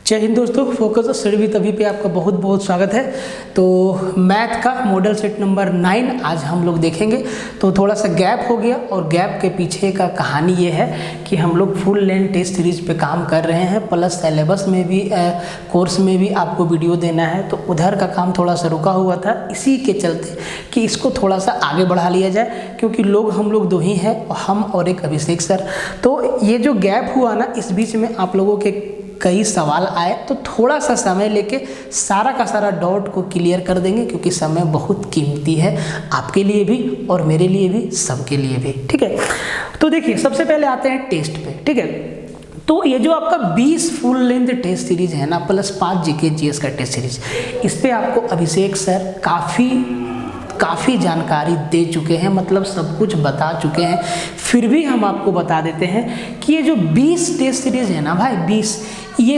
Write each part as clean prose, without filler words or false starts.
जय हिंद दोस्तों, focus study with अभी पे आपका बहुत बहुत स्वागत है। तो मैथ का मॉडल सेट नंबर 9 आज हम लोग देखेंगे। तो थोड़ा सा गैप हो गया और गैप के पीछे का कहानी ये है कि हम लोग फुल लेंथ टेस्ट सीरीज पे काम कर रहे हैं, प्लस सिलेबस में भी कोर्स में भी आपको वीडियो देना है। तो उधर का काम थोड़ा सा रुका हुआ था, इसी के चलते कि इसको थोड़ा सा आगे बढ़ा लिया जाए, क्योंकि लोग हम लोग दो ही हैं, हम और एक अभिषेक सर। तो ये जो गैप हुआ ना, इस बीच में आप लोगों के कई सवाल आए, तो थोड़ा सा समय लेके सारा का सारा डाउट को क्लियर कर देंगे, क्योंकि समय बहुत कीमती है आपके लिए भी और मेरे लिए भी, सबके लिए भी। ठीक है, तो देखिए सबसे पहले आते हैं टेस्ट पे। ठीक है, तो ये जो आपका 20 फुल लेंथ टेस्ट सीरीज है ना, प्लस 5 जीके जीएस का टेस्ट सीरीज, इस पे आपको अभिषेक सर काफ़ी जानकारी दे चुके हैं, मतलब सब कुछ बता चुके हैं। फिर भी हम आपको बता देते हैं कि ये जो 20 टेस्ट सीरीज है ना भाई, 20, ये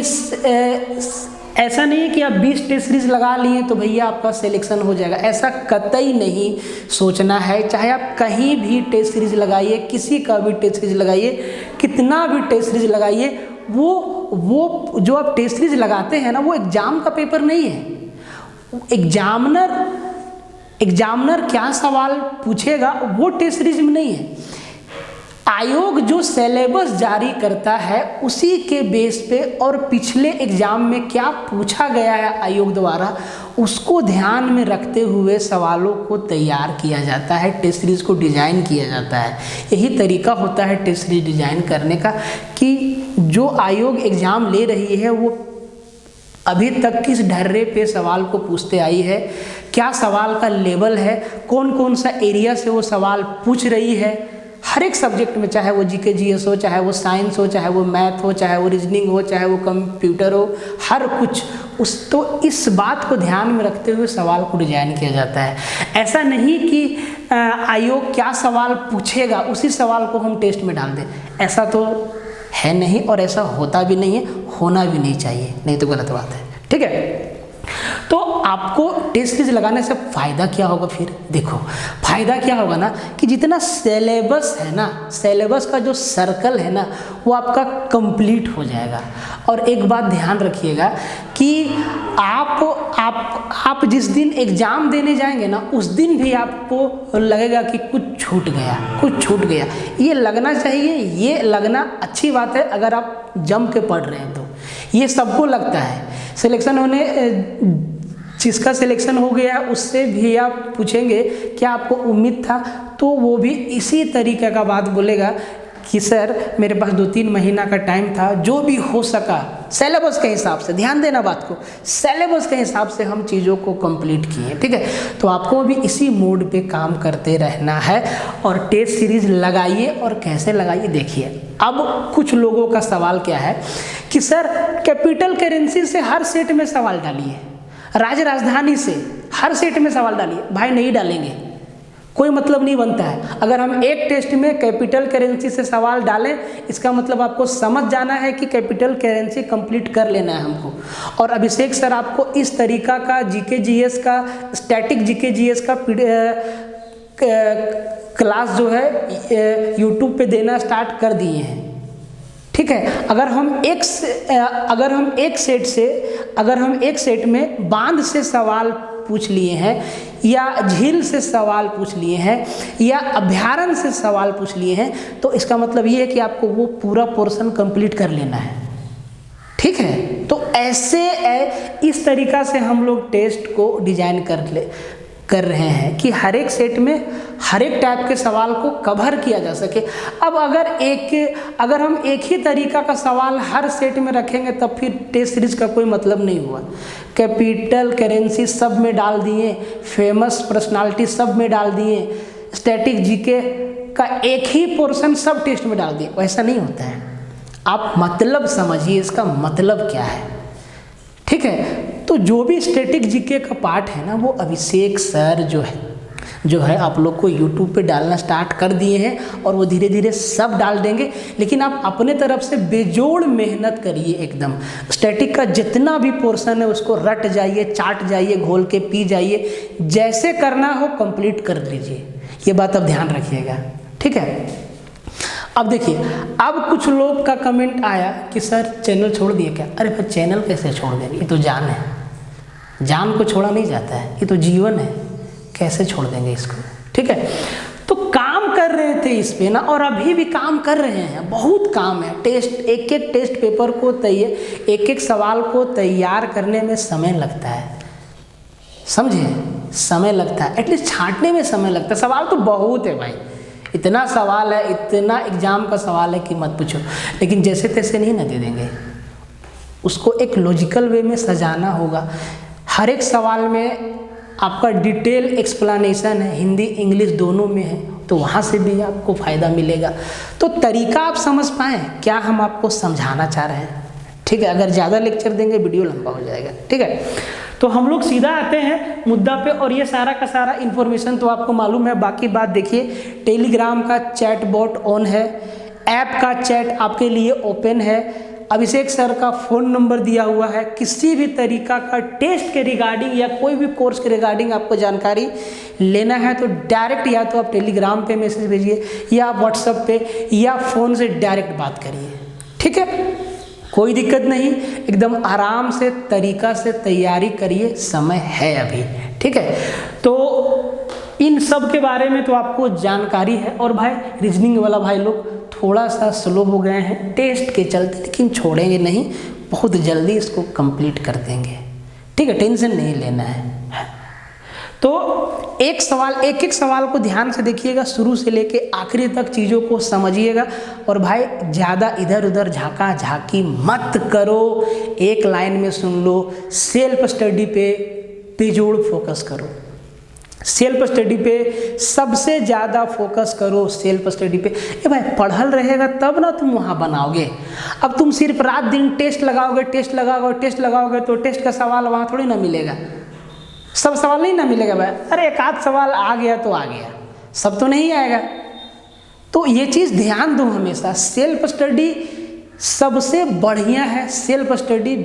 ऐसा नहीं है कि आप 20 टेस्ट सीरीज लगा लिए तो भैया आपका सिलेक्शन हो जाएगा, ऐसा कतई नहीं सोचना है। चाहे आप कहीं भी टेस्ट सीरीज लगाइए, किसी का भी टेस्ट सीरीज लगाइए, कितना भी टेस्ट सीरीज लगाइए, वो जो आप टेस्ट सीरीज लगाते हैं ना, वो एग्जाम का पेपर नहीं है। एग्जामिनर क्या सवाल पूछेगा वो टेस्ट सीरीज में नहीं है। आयोग जो सिलेबस जारी करता है उसी के बेस पे और पिछले एग्जाम में क्या पूछा गया है आयोग द्वारा, उसको ध्यान में रखते हुए सवालों को तैयार किया जाता है, टेस्ट सीरीज को डिजाइन किया जाता है। यही तरीका होता है टेस्ट सीरीज डिजाइन करने का, कि जो आयोग एग्जाम ले रही है वो अभी तक किस ढर्रे पे सवाल को पूछते आई है, क्या सवाल का लेवल है, कौन कौन सा एरिया से वो सवाल पूछ रही है। हर एक सब्जेक्ट में, चाहे वो जीके जीएस हो, चाहे वो साइंस हो, चाहे वो मैथ हो, चाहे वो रीजनिंग हो, चाहे वो कंप्यूटर हो, हर कुछ तो इस बात को ध्यान में रखते हुए सवाल को डिजाइन किया जाता है। ऐसा नहीं कि आयोग क्या सवाल पूछेगा उसी सवाल को हम टेस्ट में डाल दें, ऐसा तो है नहीं और ऐसा होता भी नहीं है, होना भी नहीं चाहिए, नहीं तो गलत बात है। ठीक है, तो आपको टेस्ट सीरीज लगाने से फ़ायदा क्या होगा? फिर देखो फ़ायदा क्या होगा ना, कि जितना सिलेबस है ना, सिलेबस का जो सर्कल है ना, वो आपका कंप्लीट हो जाएगा। और एक बात ध्यान रखिएगा कि आप जिस दिन एग्ज़ाम देने जाएंगे ना, उस दिन भी आपको लगेगा कि कुछ छूट गया। ये लगना चाहिए, ये लगना अच्छी बात है अगर आप जम के पढ़ रहे हैं तो। ये सबको लगता है, सिलेक्शन होने जिसका सिलेक्शन हो गया है उससे भी आप पूछेंगे क्या आपको उम्मीद था, तो वो भी इसी तरीके का बात बोलेगा कि सर मेरे पास 2-3 महीना का टाइम था, जो भी हो सका सिलेबस के हिसाब से, ध्यान देना बात को, सिलेबस के हिसाब से हम चीज़ों को कंप्लीट किए। ठीक है, तो आपको भी इसी मोड पे काम करते रहना है और टेस्ट सीरीज लगाइए। और कैसे लगाइए देखिए। अब कुछ लोगों का सवाल क्या है कि सर कैपिटल करेंसी से हर सेट में सवाल डालिए, राजधानी से हर सेट में सवाल डालिए। भाई नहीं डालेंगे, कोई मतलब नहीं बनता है। अगर हम एक टेस्ट में कैपिटल करेंसी से सवाल डालें, इसका मतलब आपको समझ जाना है कि कैपिटल करेंसी कंप्लीट कर लेना है हमको। और अभिषेक सर आपको इस तरीका का जीके जीएस का, स्टैटिक जीके जीएस का क्लास जो है यूट्यूब पे देना स्टार्ट कर दिए हैं। ठीक है, अगर हम एक सेट में बांध से सवाल पूछ लिए हैं, या झील से सवाल पूछ लिए हैं, या अभयारण्य से सवाल पूछ लिए हैं, तो इसका मतलब ये है कि आपको वो पूरा पोर्शन कंप्लीट कर लेना है। ठीक है, तो इस तरीका से हम लोग टेस्ट को डिजाइन कर रहे हैं कि हर एक सेट में हर एक टाइप के सवाल को कवर किया जा सके। अब अगर हम एक ही तरीका का सवाल हर सेट में रखेंगे, तब फिर टेस्ट सीरीज का कोई मतलब नहीं हुआ। कैपिटल करेंसी सब में डाल दिए, फेमस पर्सनालिटी सब में डाल दिए, स्टैटिक जीके का एक ही पोर्शन सब टेस्ट में डाल दिए, वैसा नहीं होता है। आप मतलब समझिए, इसका मतलब क्या है। ठीक है, तो जो भी स्टैटिक जीके का पार्ट है ना, वो अभिषेक सर जो है आप लोग को यूट्यूब पे डालना स्टार्ट कर दिए हैं, और वो धीरे धीरे सब डाल देंगे। लेकिन आप अपने तरफ से बेजोड़ मेहनत करिए एकदम। स्टैटिक का जितना भी पोर्शन है उसको रट जाइए, चाट जाइए, घोल के पी जाइए, जैसे करना हो कंप्लीट कर लीजिए। ये बात अब ध्यान रखिएगा। ठीक है, अब देखिए, अब कुछ लोग का कमेंट आया कि सर चैनल छोड़ दिए क्या? अरे फिर चैनल कैसे छोड़ देंगे, ये तो जान है, जान को छोड़ा नहीं जाता है, ये तो जीवन है, कैसे छोड़ देंगे इसको? ठीक है, तो काम कर रहे थे इस पे ना, और अभी भी काम कर रहे हैं, बहुत काम है। टेस्ट, एक एक टेस्ट पेपर को तैयार, एक एक सवाल को तैयार करने में समय लगता है, समझे, समय लगता है, एटलीस्ट छांटने में समय लगता है। सवाल तो बहुत है भाई, इतना सवाल है, इतना एग्जाम का सवाल है कि मत पूछो, लेकिन जैसे तैसे नहीं ना दे देंगे, उसको एक लॉजिकल वे में सजाना होगा। हर एक सवाल में आपका डिटेल एक्सप्लेनेशन है, हिंदी इंग्लिश दोनों में है, तो वहाँ से भी आपको फ़ायदा मिलेगा। तो तरीका आप समझ पाएँ क्या हम आपको समझाना चाह रहे हैं, ठीक है। अगर ज़्यादा लेक्चर देंगे वीडियो लंबा हो जाएगा, ठीक है। तो हम लोग सीधा आते हैं मुद्दा पे, और ये सारा का सारा इन्फॉर्मेशन तो आपको मालूम है। बाकी बात देखिए, टेलीग्राम का चैट बॉट ऑन है, ऐप का चैट आपके लिए ओपन है। अभिषेक सर का फ़ोन नंबर दिया हुआ है, किसी भी तरीका का टेस्ट के रिगार्डिंग या कोई भी कोर्स के रिगार्डिंग आपको जानकारी लेना है तो डायरेक्ट या तो आप टेलीग्राम पे मैसेज भेजिए, या आप व्हाट्सएप पे, या फ़ोन से डायरेक्ट बात करिए, ठीक है, कोई दिक्कत नहीं, एकदम आराम से तरीका से तैयारी करिए, समय है अभी, ठीक है। तो इन सब के बारे में तो आपको जानकारी है। और भाई रीजनिंग वाला भाई लोग थोड़ा सा स्लो हो गए हैं टेस्ट के चलते, लेकिन छोड़ेंगे नहीं, बहुत जल्दी इसको कंप्लीट कर देंगे, ठीक है, टेंशन नहीं लेना है। तो एक सवाल, एक एक सवाल को ध्यान से देखिएगा, शुरू से लेके आखिरी तक चीज़ों को समझिएगा। और भाई ज़्यादा इधर उधर झांका झांकी मत करो, एक लाइन में सुन लो, सेल्फ स्टडी पे बेजोड़ फोकस करो, सेल्फ स्टडी पे सबसे ज़्यादा फोकस करो, सेल्फ स्टडी पे। ये भाई पढ़ल रहेगा तब ना तुम वहाँ बनाओगे। अब तुम सिर्फ रात दिन टेस्ट लगाओगे, टेस्ट लगाओगे, टेस्ट लगाओगे, तो टेस्ट का सवाल वहाँ थोड़ी ना मिलेगा, सब सवाल नहीं ना मिलेगा भाई। अरे एक आध सवाल आ गया तो आ गया, सब तो नहीं आएगा। तो ये चीज़ ध्यान दो हमेशा, सेल्फ स्टडी सबसे बढ़िया है, सेल्फ स्टडी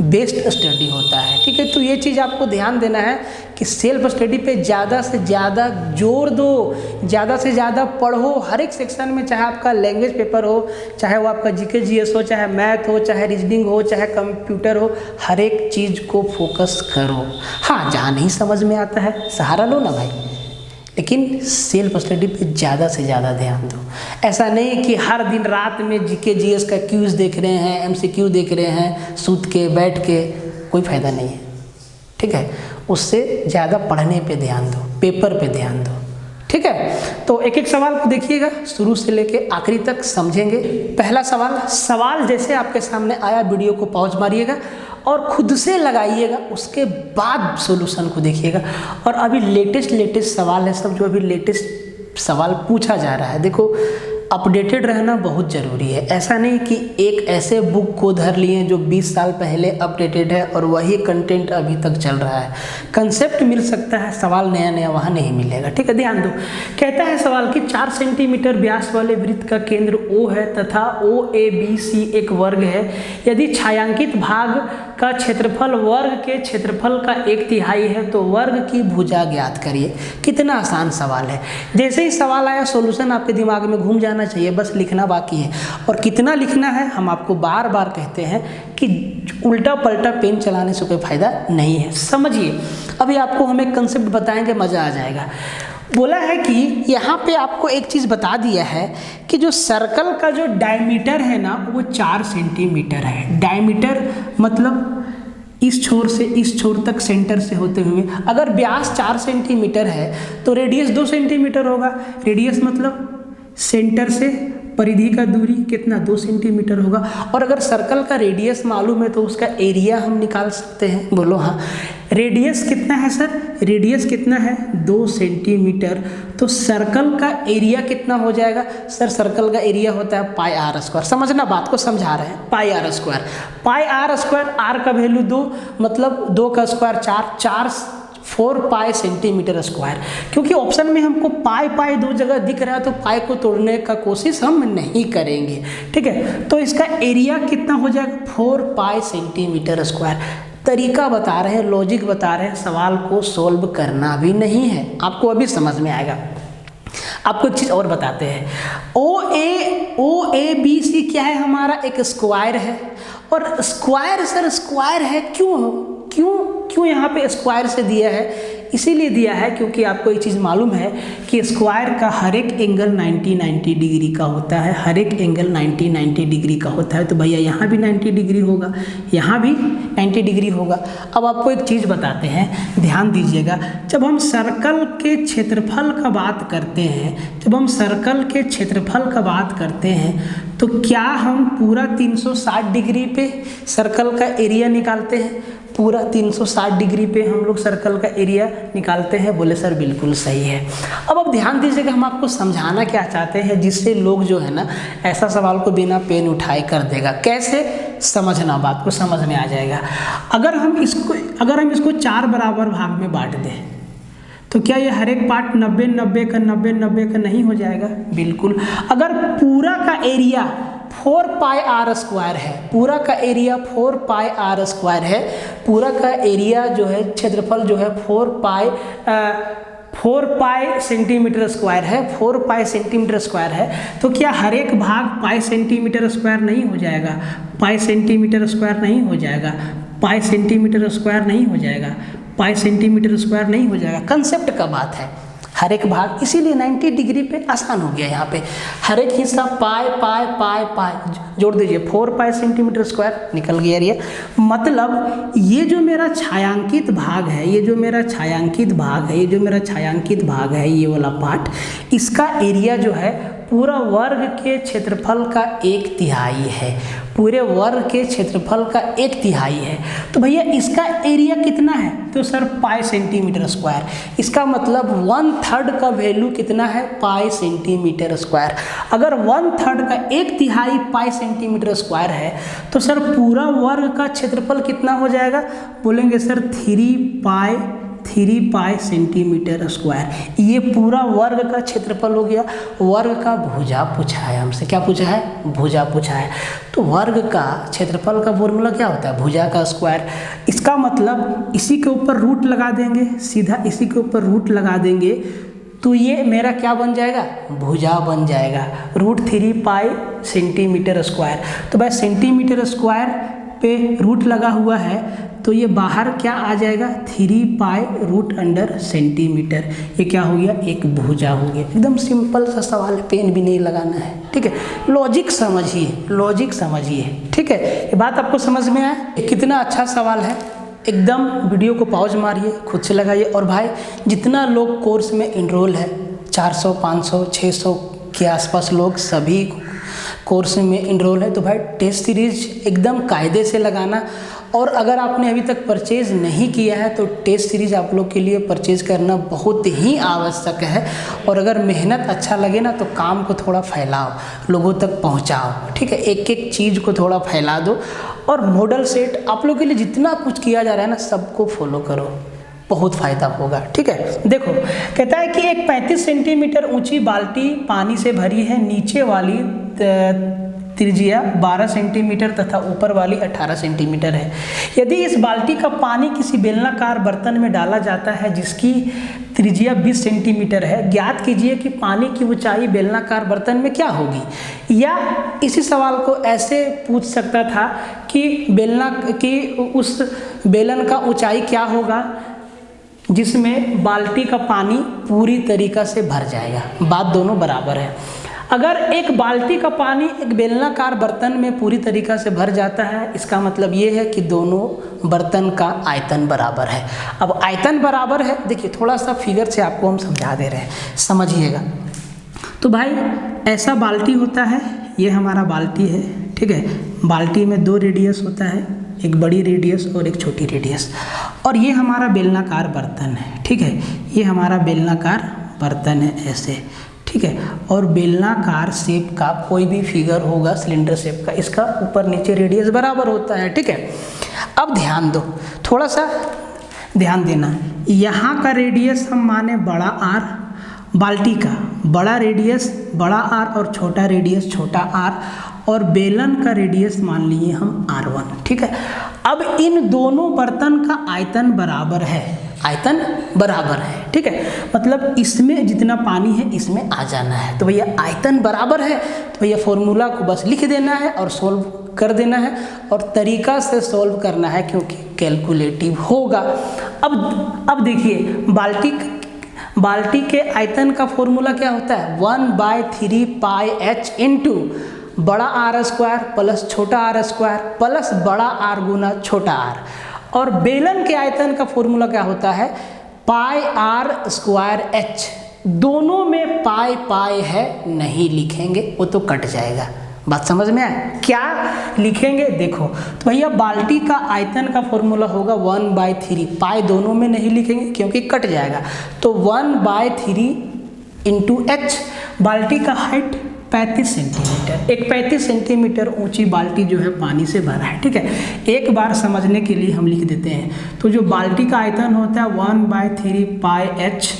बेस्ट स्टडी होता है, ठीक है। तो ये चीज़ आपको ध्यान देना है कि सेल्फ स्टडी पे ज़्यादा से ज़्यादा जोर दो, ज़्यादा से ज़्यादा पढ़ो, हर एक सेक्शन में, चाहे आपका लैंग्वेज पेपर हो, चाहे वो आपका जीके जीएस हो, चाहे मैथ हो, चाहे रीजनिंग हो, चाहे कंप्यूटर हो, हर एक चीज़ को फोकस करो। हाँ, जहाँ नहीं समझ में आता है सहारा लो ना भाई, लेकिन सेल्फ स्टडी पे ज़्यादा से ज़्यादा ध्यान दो। ऐसा नहीं कि हर दिन रात में जीके जीएस का क्यूज़ देख रहे हैं, एमसीक्यू देख रहे हैं, सूत के बैठ के, कोई फ़ायदा नहीं है, ठीक है। उससे ज़्यादा पढ़ने पे ध्यान दो, पेपर पे ध्यान दो, ठीक है। तो एक एक सवाल को देखिएगा, शुरू से लेके आखिरी तक समझेंगे। पहला सवाल जैसे आपके सामने आया, वीडियो को पॉज मारिएगा और खुद से लगाइएगा, उसके बाद सॉल्यूशन को देखिएगा। और अभी लेटेस्ट सवाल है सब, जो अभी लेटेस्ट सवाल पूछा जा रहा है। देखो, अपडेटेड रहना बहुत ज़रूरी है। ऐसा नहीं कि एक ऐसे बुक को धर लिए जो 20 साल पहले अपडेटेड है और वही कंटेंट अभी तक चल रहा है। कंसेप्ट मिल सकता है, सवाल नया नया वहाँ नहीं मिलेगा, ठीक है, ध्यान दो। कहता है सवाल कि 4 सेंटीमीटर व्यास वाले वृत्त का केंद्र O है तथा OABC एक वर्ग है। यदि छायांकित भाग का क्षेत्रफल वर्ग के क्षेत्रफल का 1/3 है तो वर्ग की भुजा ज्ञात करिए। कितना आसान सवाल है, जैसे ही सवाल आया सॉल्यूशन आपके दिमाग में घूम जाना चाहिए, बस लिखना बाकी है। और कितना लिखना है हम आपको बार बार कहते हैं कि उल्टा पलटा पेन चलाने से कोई फायदा नहीं है। समझिए, अभी आपको हम एक कंसेप्ट बताएंगे, मज़ा आ जाएगा। बोला है कि यहाँ पे आपको एक चीज़ बता दिया है कि जो सर्कल का जो डायमीटर है ना, वो 4 सेंटीमीटर है। डायमीटर मतलब इस छोर से इस छोर तक सेंटर से होते हुए, अगर व्यास 4 सेंटीमीटर है तो रेडियस 2 सेंटीमीटर होगा। रेडियस मतलब सेंटर से परिधि का दूरी कितना, 2 सेंटीमीटर होगा। और अगर सर्कल का रेडियस मालूम है तो उसका एरिया हम निकाल सकते हैं। बोलो हाँ, रेडियस कितना है सर? रेडियस कितना है? 2 सेंटीमीटर। तो सर्कल का एरिया कितना हो जाएगा सर? सर्कल का एरिया होता है पाई आर स्क्वायर। समझना, बात को समझा रहे हैं। Pi r square, pi r square, r का वैल्यू 2, मतलब 2 का स्क्वायर 4, 4 पाई सेंटीमीटर स्क्वायर। क्योंकि ऑप्शन में हमको पाई 2 जगह दिख रहा है तो पाई को तोड़ने का कोशिश हम नहीं करेंगे, ठीक है। तो इसका एरिया कितना हो जाएगा? 4 पाई सेंटीमीटर स्क्वायर। तरीका बता रहे हैं, लॉजिक बता रहे हैं, सवाल को सोल्व करना भी नहीं है, आपको अभी समझ में आएगा। आपको एक चीज़ और बताते हैं, ओ ए बी सी क्या है हमारा, एक स्क्वायर है। और स्क्वायर सर स्क्वायर है क्यों यहाँ पे स्क्वायर से दिया है? इसीलिए दिया है क्योंकि आपको एक चीज़ मालूम है कि स्क्वायर का हर एक एंगल 90 डिग्री का होता है, हर एक एंगल 90 डिग्री का होता है। तो भैया यहाँ भी 90 डिग्री होगा, यहाँ भी 90 डिग्री होगा। अब आपको एक चीज़ बताते हैं, ध्यान दीजिएगा। जब हम सर्कल के क्षेत्रफल का बात करते हैं, तो क्या हम पूरा 360 डिग्री पे सर्कल का एरिया निकालते हैं? पूरा 360 डिग्री पे हम लोग सर्कल का एरिया निकालते हैं। बोले सर बिल्कुल सही है। अब ध्यान दीजिएगा, हम आपको समझाना क्या चाहते हैं जिससे लोग जो है ना ऐसा सवाल को बिना पेन उठाए कर देगा। कैसे समझना, बात को समझ में आ जाएगा। अगर हम इसको 4 बराबर भाग में बांट दें तो क्या ये हर एक पार्ट 90 का नहीं हो जाएगा? बिल्कुल। अगर पूरा का एरिया 4 पाई आर स्क्वायर है, पूरा का एरिया 4 पाई आर स्क्वायर है, पूरा का एरिया जो है क्षेत्रफल जो है 4 पाई सेंटीमीटर स्क्वायर है, 4 पाई सेंटीमीटर स्क्वायर है, तो क्या हर एक भाग पाई सेंटीमीटर स्क्वायर नहीं हो जाएगा? पाई सेंटीमीटर स्क्वायर नहीं हो जाएगा, पाई सेंटीमीटर स्क्वायर नहीं हो जाएगा, पाई सेंटीमीटर स्क्वायर नहीं हो जाएगा। कंसेप्ट का बात है, हर एक भाग, इसीलिए 90 डिग्री पे आसान हो गया। यहाँ पे हर एक हिस्सा पाई जोड़ दीजिए, 4 पाई सेंटीमीटर स्क्वायर निकल गया एरिया। मतलब ये जो मेरा छायांकित भाग है, ये वाला पार्ट, इसका एरिया जो है पूरा वर्ग के क्षेत्रफल का 1/3 है, पूरे वर्ग के क्षेत्रफल का 1/3 है। तो भैया इसका एरिया कितना है? तो सर पाई सेंटीमीटर स्क्वायर। इसका मतलब 1/3 का वैल्यू कितना है? पाई सेंटीमीटर स्क्वायर। अगर 1/3 का 1/3 पाई सेंटीमीटर स्क्वायर है तो सर पूरा वर्ग का क्षेत्रफल कितना हो जाएगा? बोलेंगे सर 3 पाई सेंटीमीटर स्क्वायर। ये पूरा वर्ग का क्षेत्रफल हो गया। वर्ग का भुजा पूछा है हमसे, क्या पूछा है? भुजा पूछा है। तो वर्ग का क्षेत्रफल का फॉर्मूला क्या होता है? भुजा का स्क्वायर। इसका मतलब इसी के ऊपर रूट लगा देंगे, सीधा इसी के ऊपर रूट लगा देंगे तो ये मेरा क्या बन जाएगा? भुजा बन जाएगा। √3 पाई सेंटीमीटर स्क्वायर। तो भाई सेंटीमीटर स्क्वायर पे रूट लगा हुआ है तो ये बाहर क्या आ जाएगा? 3 पाई √अंडर सेंटीमीटर। ये क्या हो गया? एक भुजा हो गया। एकदम सिंपल सा सवाल है, पेन भी नहीं लगाना है, ठीक है। लॉजिक समझिए, ठीक है। ये बात आपको समझ में आया? कितना अच्छा सवाल है। एकदम वीडियो को पॉज मारिए, खुद से लगाइए। और भाई जितना लोग कोर्स में इनरोल है, 400, 500, 600 के आसपास लोग सभी कोर्स में इनरोल है, तो भाई टेस्ट सीरीज एकदम कायदे से लगाना। और अगर आपने अभी तक परचेज़ नहीं किया है तो टेस्ट सीरीज आप लोग के लिए परचेज़ करना बहुत ही आवश्यक है। और अगर मेहनत अच्छा लगे ना तो काम को थोड़ा फैलाओ, लोगों तक पहुंचाओ, ठीक है। एक एक चीज़ को थोड़ा फैला दो। और मॉडल सेट आप लोग के लिए जितना कुछ किया जा रहा है ना, सबको फॉलो करो, बहुत फ़ायदा होगा, ठीक है। देखो कहता है कि एक 35 सेंटीमीटर ऊंची बाल्टी पानी से भरी है। नीचे वाली त्रिज्या 12 सेंटीमीटर तथा ऊपर वाली 18 सेंटीमीटर है। यदि इस बाल्टी का पानी किसी बेलनाकार बर्तन में डाला जाता है जिसकी त्रिज्या 20 सेंटीमीटर है, ज्ञात कीजिए कि पानी की ऊंचाई बेलनाकार बर्तन में क्या होगी। या इसी सवाल को ऐसे पूछ सकता था कि उस बेलन का ऊंचाई क्या होगा जिसमें बाल्टी का पानी पूरी तरीक़ा से भर जाएगा। बात दोनों बराबर है। अगर एक बाल्टी का पानी एक बेलनाकार बर्तन में पूरी तरीक़ा से भर जाता है, इसका मतलब ये है कि दोनों बर्तन का आयतन बराबर है। अब आयतन बराबर है, देखिए थोड़ा सा फिगर से आपको हम समझा दे रहे हैं, समझिएगा। तो भाई ऐसा बाल्टी होता है, ये हमारा बाल्टी है, ठीक है। बाल्टी में 2 रेडियस होता है, एक बड़ी रेडियस और एक छोटी रेडियस। और ये हमारा बेलनाकार बर्तन है, ठीक है। ये हमारा बेलनाकार बर्तन है ऐसे, ठीक है। और बेलनाकार शेप का कोई भी फिगर होगा सिलेंडर शेप का, इसका ऊपर नीचे रेडियस बराबर होता है, ठीक है। अब ध्यान दो, थोड़ा सा ध्यान देना। यहाँ का रेडियस हम माने बड़ा आर, बाल्टी का बड़ा रेडियस बड़ा आर और छोटा रेडियस छोटा आर, और बेलन का रेडियस मान लिए हम R1, ठीक है। अब इन दोनों बर्तन का आयतन बराबर है, आयतन बराबर है, ठीक है। मतलब इसमें जितना पानी है इसमें आ जाना है। तो भैया आयतन बराबर है, तो भैया फॉर्मूला को बस लिख देना है और सोल्व कर देना है, और तरीका से सोल्व करना है क्योंकि कैलकुलेटिव होगा। अब देखिए बाल्टी के आयतन का फॉर्मूला क्या होता है, 1/3 पाई h इंटू बड़ा आर स्क्वायर प्लस छोटा आर स्क्वायर प्लस बड़ा आर गुना छोटा आर। और बेलन के आयतन का फॉर्मूला क्या होता है, पाई आर स्क्वायर h। दोनों में पाई है, नहीं लिखेंगे, वो तो कट जाएगा। बात समझ में आया? क्या लिखेंगे देखो, तो भैया बाल्टी का आयतन का फॉर्मूला होगा 1/3, पाई दोनों में नहीं लिखेंगे क्योंकि कट जाएगा, तो 1/3 इंटू h। बाल्टी का हाइट 35 सेंटीमीटर, एक 35 सेंटीमीटर ऊंची बाल्टी जो है पानी से भरा है, ठीक है। एक बार समझने के लिए हम लिख देते हैं, तो जो बाल्टी का आयतन होता है 1/3 पाई h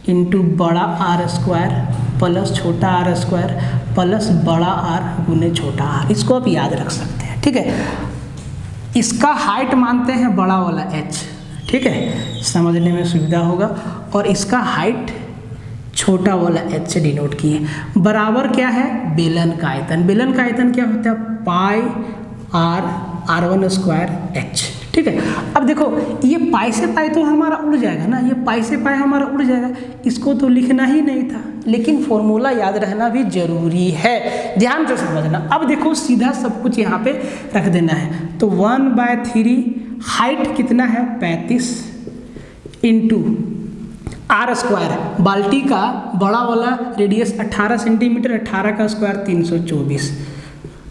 इंटू बड़ा आर स्क्वायर प्लस छोटा आर स्क्वायर प्लस बड़ा आर गुने छोटा आर। इसको आप याद रख सकते हैं, ठीक है। इसका हाइट मानते हैं बड़ा वाला h, ठीक है, समझने में सुविधा होगा, और इसका हाइट छोटा वाला h से डिनोट किए। बराबर क्या है, बेलन का आयतन। बेलन का आयतन क्या होता है, पाई r1 स्क्वायर h, ठीक है। अब देखो ये पाई से पाई तो हमारा उड़ जाएगा ना, ये पाई से पाई हमारा उड़ जाएगा, इसको तो लिखना ही नहीं था, लेकिन फॉर्मूला याद रहना भी जरूरी है, ध्यान से समझना। अब देखो सीधा सब कुछ यहाँ पे रख देना है, तो 1/3 हाइट कितना है 35 इंटू आर स्क्वायर, बाल्टी का बड़ा वाला रेडियस 18 सेंटीमीटर, 18 का स्क्वायर 324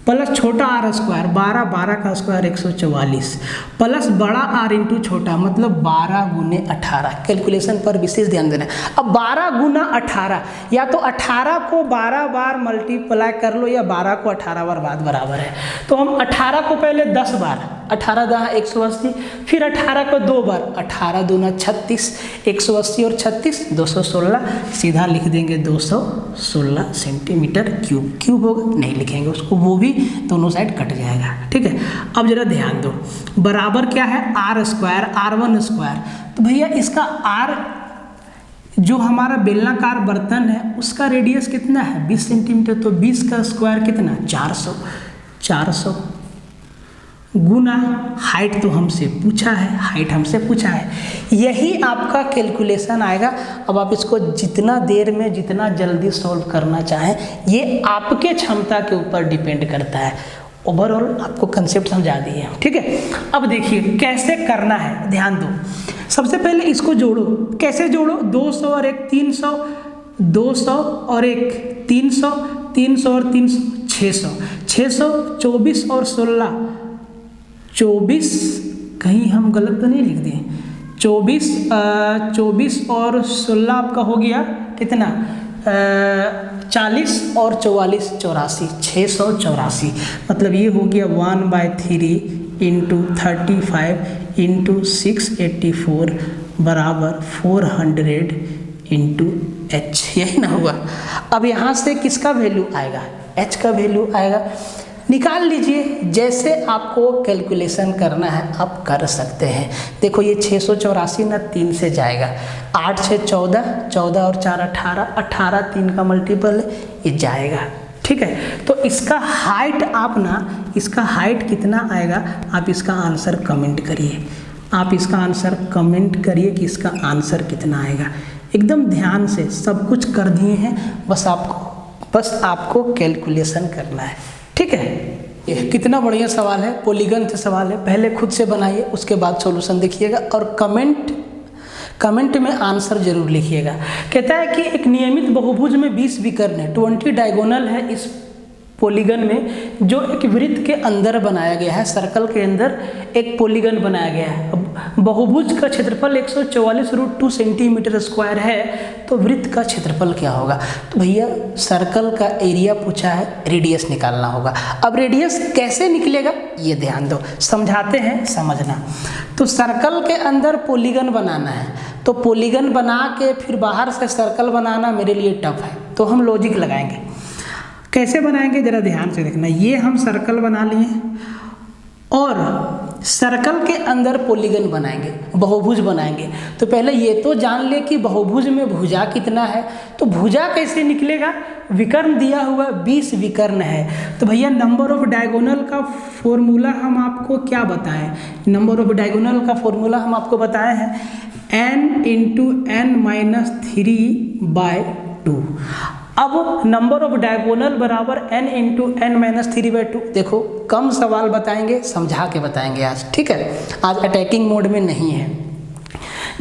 प्लस छोटा आर स्क्वायर 12 का स्क्वायर 144 प्लस बड़ा आर इंटू छोटा मतलब 12 गुने 18। कैलकुलेशन पर विशेष ध्यान देना है। अब 12 गुना 18, या तो 18 को 12 बार मल्टीप्लाई कर लो या 12 को 18 बार बाद बराबर है। तो हम 18 को पहले 10 बार, 18 × 180, फिर 18 को 2 बार, 18 दूना 36, 180 और 36 216, सीधा लिख देंगे 216 सेंटीमीटर क्यूब। क्यूब होगा नहीं लिखेंगे उसको, वो भी दोनों साइड कट जाएगा, ठीक है। अब जरा ध्यान दो, बराबर क्या है आर स्क्वायर r1 स्क्वायर, तो भैया इसका r जो हमारा बेलनाकार बर्तन है उसका रेडियस कितना है 20 सेंटीमीटर, तो 20 का स्क्वायर कितना 400 गुना हाइट तो हमसे पूछा है, हाइट हमसे पूछा है, यही आपका कैलकुलेशन आएगा। अब आप इसको जितना देर में जितना जल्दी सॉल्व करना चाहें, ये आपके क्षमता के ऊपर डिपेंड करता है। ओवरऑल आपको कंसेप्ट समझा दिए, ठीक है। अब देखिए कैसे करना है, ध्यान दो। सबसे पहले इसको जोड़ो, कैसे जोड़ो, 200 और एक 300, 200 और एक 300, 300 और 300 600, 600 24 और 16 24, कहीं हम गलत तो नहीं लिख दिए, 24 और 16 आपका हो गया कितना 40 और 44 84, 684, मतलब ये हो गया 1/3 इंटू 35 इंटू 684 बराबर 400 इंटू h, यही ना हुआ। अब यहाँ से किसका वैल्यू आएगा, h का वैल्यू आएगा, निकाल लीजिए। जैसे आपको कैलकुलेशन करना है आप कर सकते हैं। देखो ये 684 ना 3 से जाएगा, 8 6 14, 14 और 4 18, 18 3 का मल्टीपल है, ये जाएगा, ठीक है। तो इसका हाइट आप ना, इसका हाइट कितना आएगा आप इसका आंसर कमेंट करिए, आप इसका आंसर कमेंट करिए कि इसका आंसर कितना आएगा। एकदम ध्यान से सब कुछ कर दिए हैं, बस आपको कैलकुलेशन करना है, ठीक है। ये कितना बढ़िया सवाल है, पॉलीगन से सवाल है, पहले खुद से बनाइए उसके बाद सॉल्यूशन देखिएगा और कमेंट में आंसर जरूर लिखिएगा। कहता है कि एक नियमित बहुभुज में 20 विकर्ण है, 20 डायगोनल है इस पॉलीगन में जो एक वृत्त के अंदर बनाया गया है, सर्कल के अंदर एक पॉलीगन बनाया गया है। बहुभुज का क्षेत्रफल 144√2 सेंटीमीटर स्क्वायर है, तो वृत्त का क्षेत्रफल क्या होगा। तो भैया सर्कल का एरिया पूछा है, रेडियस निकालना होगा। अब रेडियस कैसे निकलेगा ये ध्यान दो, समझाते हैं, समझना। तो सर्कल के अंदर पॉलीगन बनाना है, तो पॉलीगन बना के फिर बाहर से सर्कल बनाना मेरे लिए टफ है, तो हम लॉजिक लगाएंगे। कैसे बनाएंगे जरा ध्यान से देखना। ये हम सर्कल बना लिए और सर्कल के अंदर पॉलीगन बनाएंगे, बहुभुज बनाएंगे, तो पहले ये तो जान ले कि बहुभुज में भुजा कितना है। तो भुजा कैसे निकलेगा, विकर्ण दिया हुआ 20 विकर्ण है। तो भैया नंबर ऑफ डायगोनल का फॉर्मूला हम आपको क्या बताएं, नंबर ऑफ डायगोनल का फॉर्मूला हम आपको बताए हैं n इंटू n माइनस 3/2। अब नंबर ऑफ डायगोनल बराबर n इंटू n माइनस 3/2। देखो कम सवाल बताएंगे, समझा के बताएंगे आज, ठीक है, आज अटैकिंग मोड में नहीं है।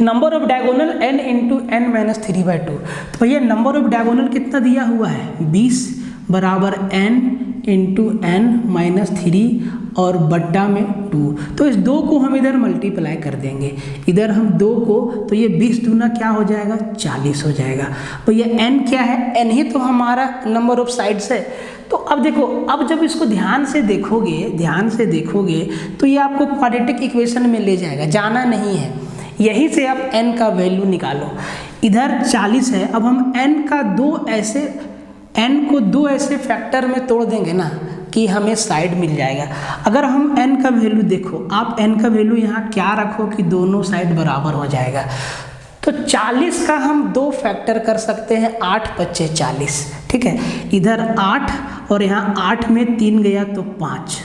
Number of diagonal n into n minus 3/2। तो भैया नंबर ऑफ डायगोनल कितना दिया हुआ है, 20 बराबर n इंटू n माइनस 3 और बट्टा में 2। तो इस 2 को हम इधर मल्टीप्लाई कर देंगे, इधर हम 2 को, तो ये 20 दूना क्या हो जाएगा, 40 हो जाएगा। तो ये n क्या है, n ही तो हमारा नंबर ऑफ साइड्स है। तो अब देखो, अब जब इसको ध्यान से देखोगे तो ये आपको क्वाड्रेटिक इक्वेशन में ले जाएगा, जाना नहीं है। यहीं से आप n का वैल्यू निकालो, इधर 40 है। अब हम n को दो ऐसे फैक्टर में तोड़ देंगे ना कि हमें साइड मिल जाएगा। अगर हम n का वैल्यू देखो, आप n का वैल्यू यहाँ क्या रखो कि दोनों साइड बराबर हो जाएगा। तो 40 का हम 2 फैक्टर कर सकते हैं, 8 × 40, ठीक है। इधर 8 और यहाँ 8 में 3 गया तो 5,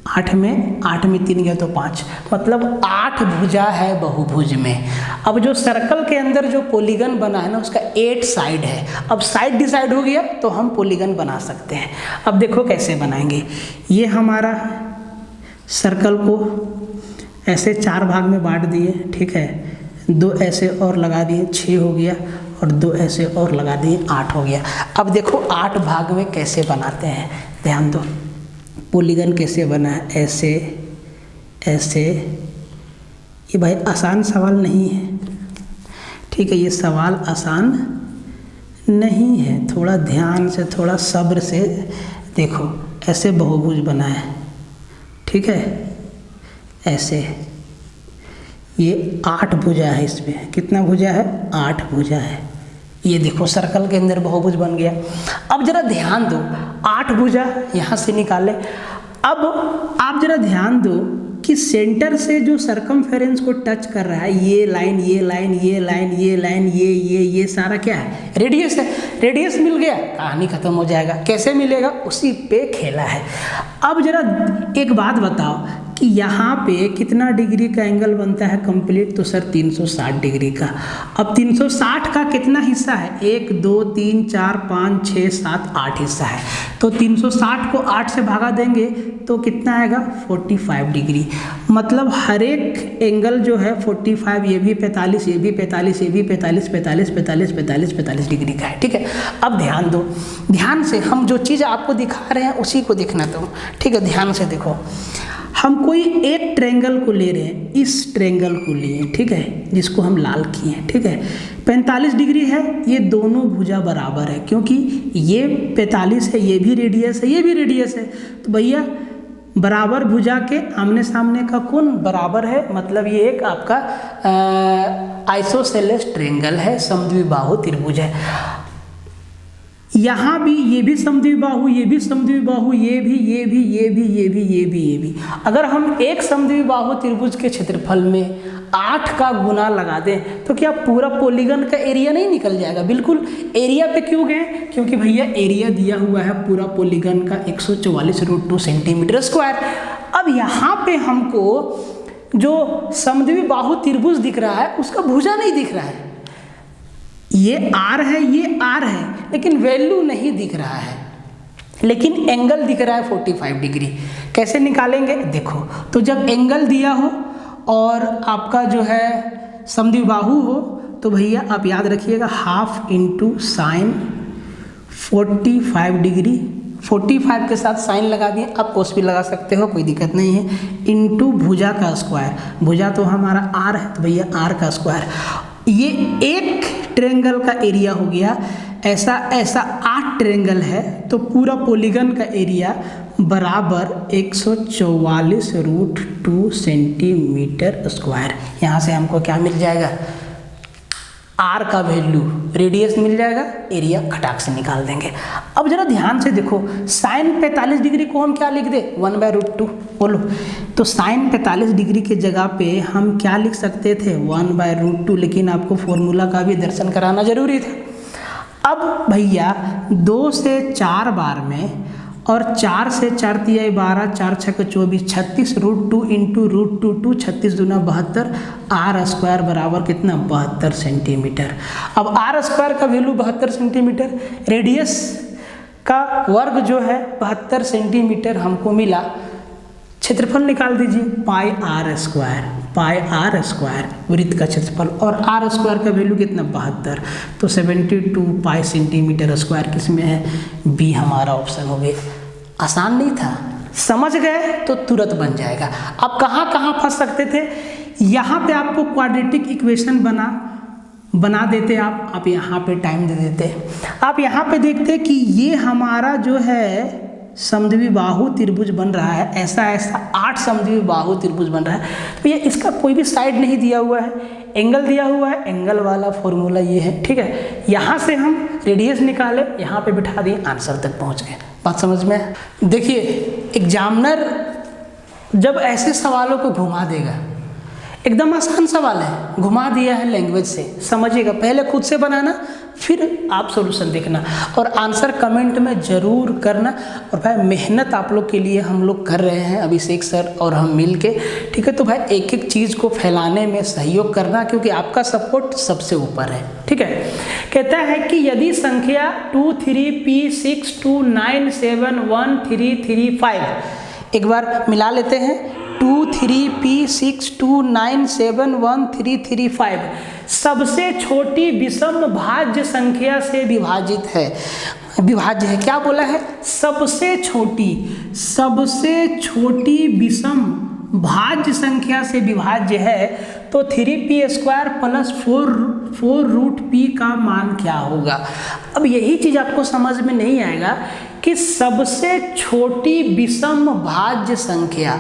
8 में 3 गया तो 5, मतलब 8 भुजा है बहुभुज में। अब जो सर्कल के अंदर जो पॉलीगन बना है ना, उसका 8 साइड है। अब साइड डिसाइड हो गया तो हम पॉलीगन बना सकते हैं। अब देखो कैसे बनाएंगे, ये हमारा सर्कल को ऐसे 4 भाग में बांट दिए, ठीक है, 2 ऐसे और लगा दिए, 6 हो गया, और 2 ऐसे और लगा दिए, 8 हो गया। अब देखो 8 भाग में कैसे बनाते हैं, ध्यान दो, पॉलीगन कैसे बना है, ऐसे ऐसे। ये भाई आसान सवाल नहीं है, ठीक है, ये सवाल आसान नहीं है, थोड़ा ध्यान से, थोड़ा सब्र से देखो। ऐसे बहुभुज बना है, ठीक है, ऐसे। ये 8 भुजा है, इसमें कितना भुजा है, 8 भुजा है। ये देखो सर्कल के अंदर बहुभुज बन गया। अब जरा ध्यान दो, 8 भुजा यहाँ से निकाले। अब आप जरा ध्यान दो कि सेंटर से जो सर्कमफेरेंस को टच कर रहा है, ये लाइन, ये लाइन, ये लाइन, ये लाइन, ये सारा क्या है, रेडियस है। रेडियस मिल गया, कहानी खत्म हो जाएगा। कैसे मिलेगा, उसी पे खेला है। अब जरा एक बात बताओ कि यहाँ पे कितना डिग्री का एंगल बनता है कंप्लीट, तो सर 360 डिग्री का। अब 360 का कितना हिस्सा है, 1 2 3 4 5 6 7 8 हिस्सा है। तो 360 को 8 से भागा देंगे तो कितना आएगा, 45 डिग्री। मतलब हर एक एंगल जो है 45, ये भी 45, ये भी 45, ये भी 45, 45 45 45 45 डिग्री का है, ठीक है। अब ध्यान दो, ध्यान से, हम जो चीज़ आपको दिखा रहे हैं उसी को देखना तुम, ठीक है, ध्यान से देखो। हम कोई एक ट्रायंगल को ले रहे हैं, इस ट्रायंगल को लिए, ठीक है, जिसको हम लाल किए हैं, ठीक है। 45 डिग्री है, ये दोनों भुजा बराबर है, क्योंकि ये 45 है, ये भी रेडियस है, ये भी रेडियस है। तो भैया बराबर भुजा के आमने सामने का कोण बराबर है, मतलब ये एक आपका आइसोसेलेस ट्रायंगल है, समद्विबाहु त्रिभुज है। यहाँ भी ये भी समद्विबाहु, ये भी समद्विबाहु, ये भी। अगर हम एक समद्विबाहु त्रिभुज के क्षेत्रफल में 8 का गुना लगा दें तो क्या पूरा पॉलीगन का एरिया नहीं निकल जाएगा? बिल्कुल। एरिया पे क्यों गए? क्योंकि भैया एरिया दिया हुआ है पूरा पॉलीगन का 144√2 सेंटीमीटर स्क्वायर। अब यहाँ पे हमको जो समद्विबाहु त्रिभुज दिख रहा है उसका भुजा नहीं दिख रहा है। ये R है, ये R है, लेकिन वैल्यू नहीं दिख रहा है, लेकिन एंगल दिख रहा है 45 डिग्री। कैसे निकालेंगे? देखो, तो जब एंगल दिया हो और आपका जो है समद्विबाहु हो तो भैया आप याद रखिएगा 1/2 × sin 45 डिग्री। 45 के साथ साइन लगा दिए, आप कोस भी लगा सकते हो, कोई दिक्कत नहीं है, इंटू भुजा का स्क्वायर। भुजा तो हमारा R है, तो भैया R का स्क्वायर। ये एक ट्रायंगल का एरिया हो गया। ऐसा 8 ट्रायंगल है तो पूरा पॉलीगन का एरिया बराबर 144√2 सेंटीमीटर स्क्वायर। यहाँ से हमको क्या मिल जाएगा? आर का वैल्यू, रेडियस मिल जाएगा, एरिया खटाक से निकाल देंगे। अब जरा ध्यान से देखो, साइन 45 डिग्री को हम क्या लिख दे, 1/√2। बोलो, तो साइन 45 डिग्री के जगह पे हम क्या लिख सकते थे, 1/√2, लेकिन आपको फॉर्मूला का भी दर्शन कराना जरूरी था। अब भैया 2 से 4 बार में और 4 से 4 तिहाई 12, 4 छक 24, 36 √2 इंटू √2, 36 दूना 72, आर स्क्वायर बराबर कितना, 72 सेंटीमीटर। अब आर स्क्वायर का वैल्यू 72 सेंटीमीटर, रेडियस का वर्ग जो है 72 सेंटीमीटर हमको मिला। क्षेत्रफल निकाल दीजिए, पाई आर स्क्वायर वृत्त का क्षेत्रफल, और आर स्क्वायर का वैल्यू कितना, 72, तो 72 पाई सेंटीमीटर स्क्वायर किस में है, बी हमारा ऑप्शन हो गया। आसान नहीं था, समझ गए तो तुरंत बन जाएगा। अब कहाँ कहाँ फंस सकते थे, यहाँ पे आपको क्वाड्रेटिक इक्वेशन बना देते आप यहाँ पे टाइम दे देते। आप यहाँ पे देखते कि ये हमारा जो है समद्विबाहु त्रिभुज बन रहा है, ऐसा 8 समद्विबाहु त्रिभुज बन रहा है। तो ये इसका कोई भी साइड नहीं दिया हुआ है, एंगल दिया हुआ है, एंगल वाला फॉर्मूला ये है, ठीक है। यहाँ से हम रेडियस निकाले, यहाँ पे बिठा दिए, आंसर तक पहुँच गए। बात समझ में? देखिए, एग्जामिनर जब ऐसे सवालों को घुमा देगा, एकदम आसान सवाल है, घुमा दिया है लैंग्वेज से, समझिएगा। पहले खुद से बनाना, फिर आप सॉल्यूशन देखना, और आंसर कमेंट में ज़रूर करना। और भाई मेहनत आप लोग के लिए हम लोग कर रहे हैं, अभिषेक सर और हम मिल के, ठीक है। तो भाई एक एक चीज़ को फैलाने में सहयोग करना, क्योंकि आपका सपोर्ट सबसे ऊपर है, ठीक है। कहता है कि यदि संख्या 23P62971335, एक बार मिला लेते हैं, 23P62971335 सबसे छोटी विषम भाज्य संख्या से विभाजित है। विभाज्य है, क्या बोला है, सबसे छोटी विषम भाज्य संख्या से विभाज्य है, तो 3p² + 4√p का मान क्या होगा। अब यही चीज़ आपको समझ में नहीं आएगा कि सबसे छोटी विषम भाज्य संख्या,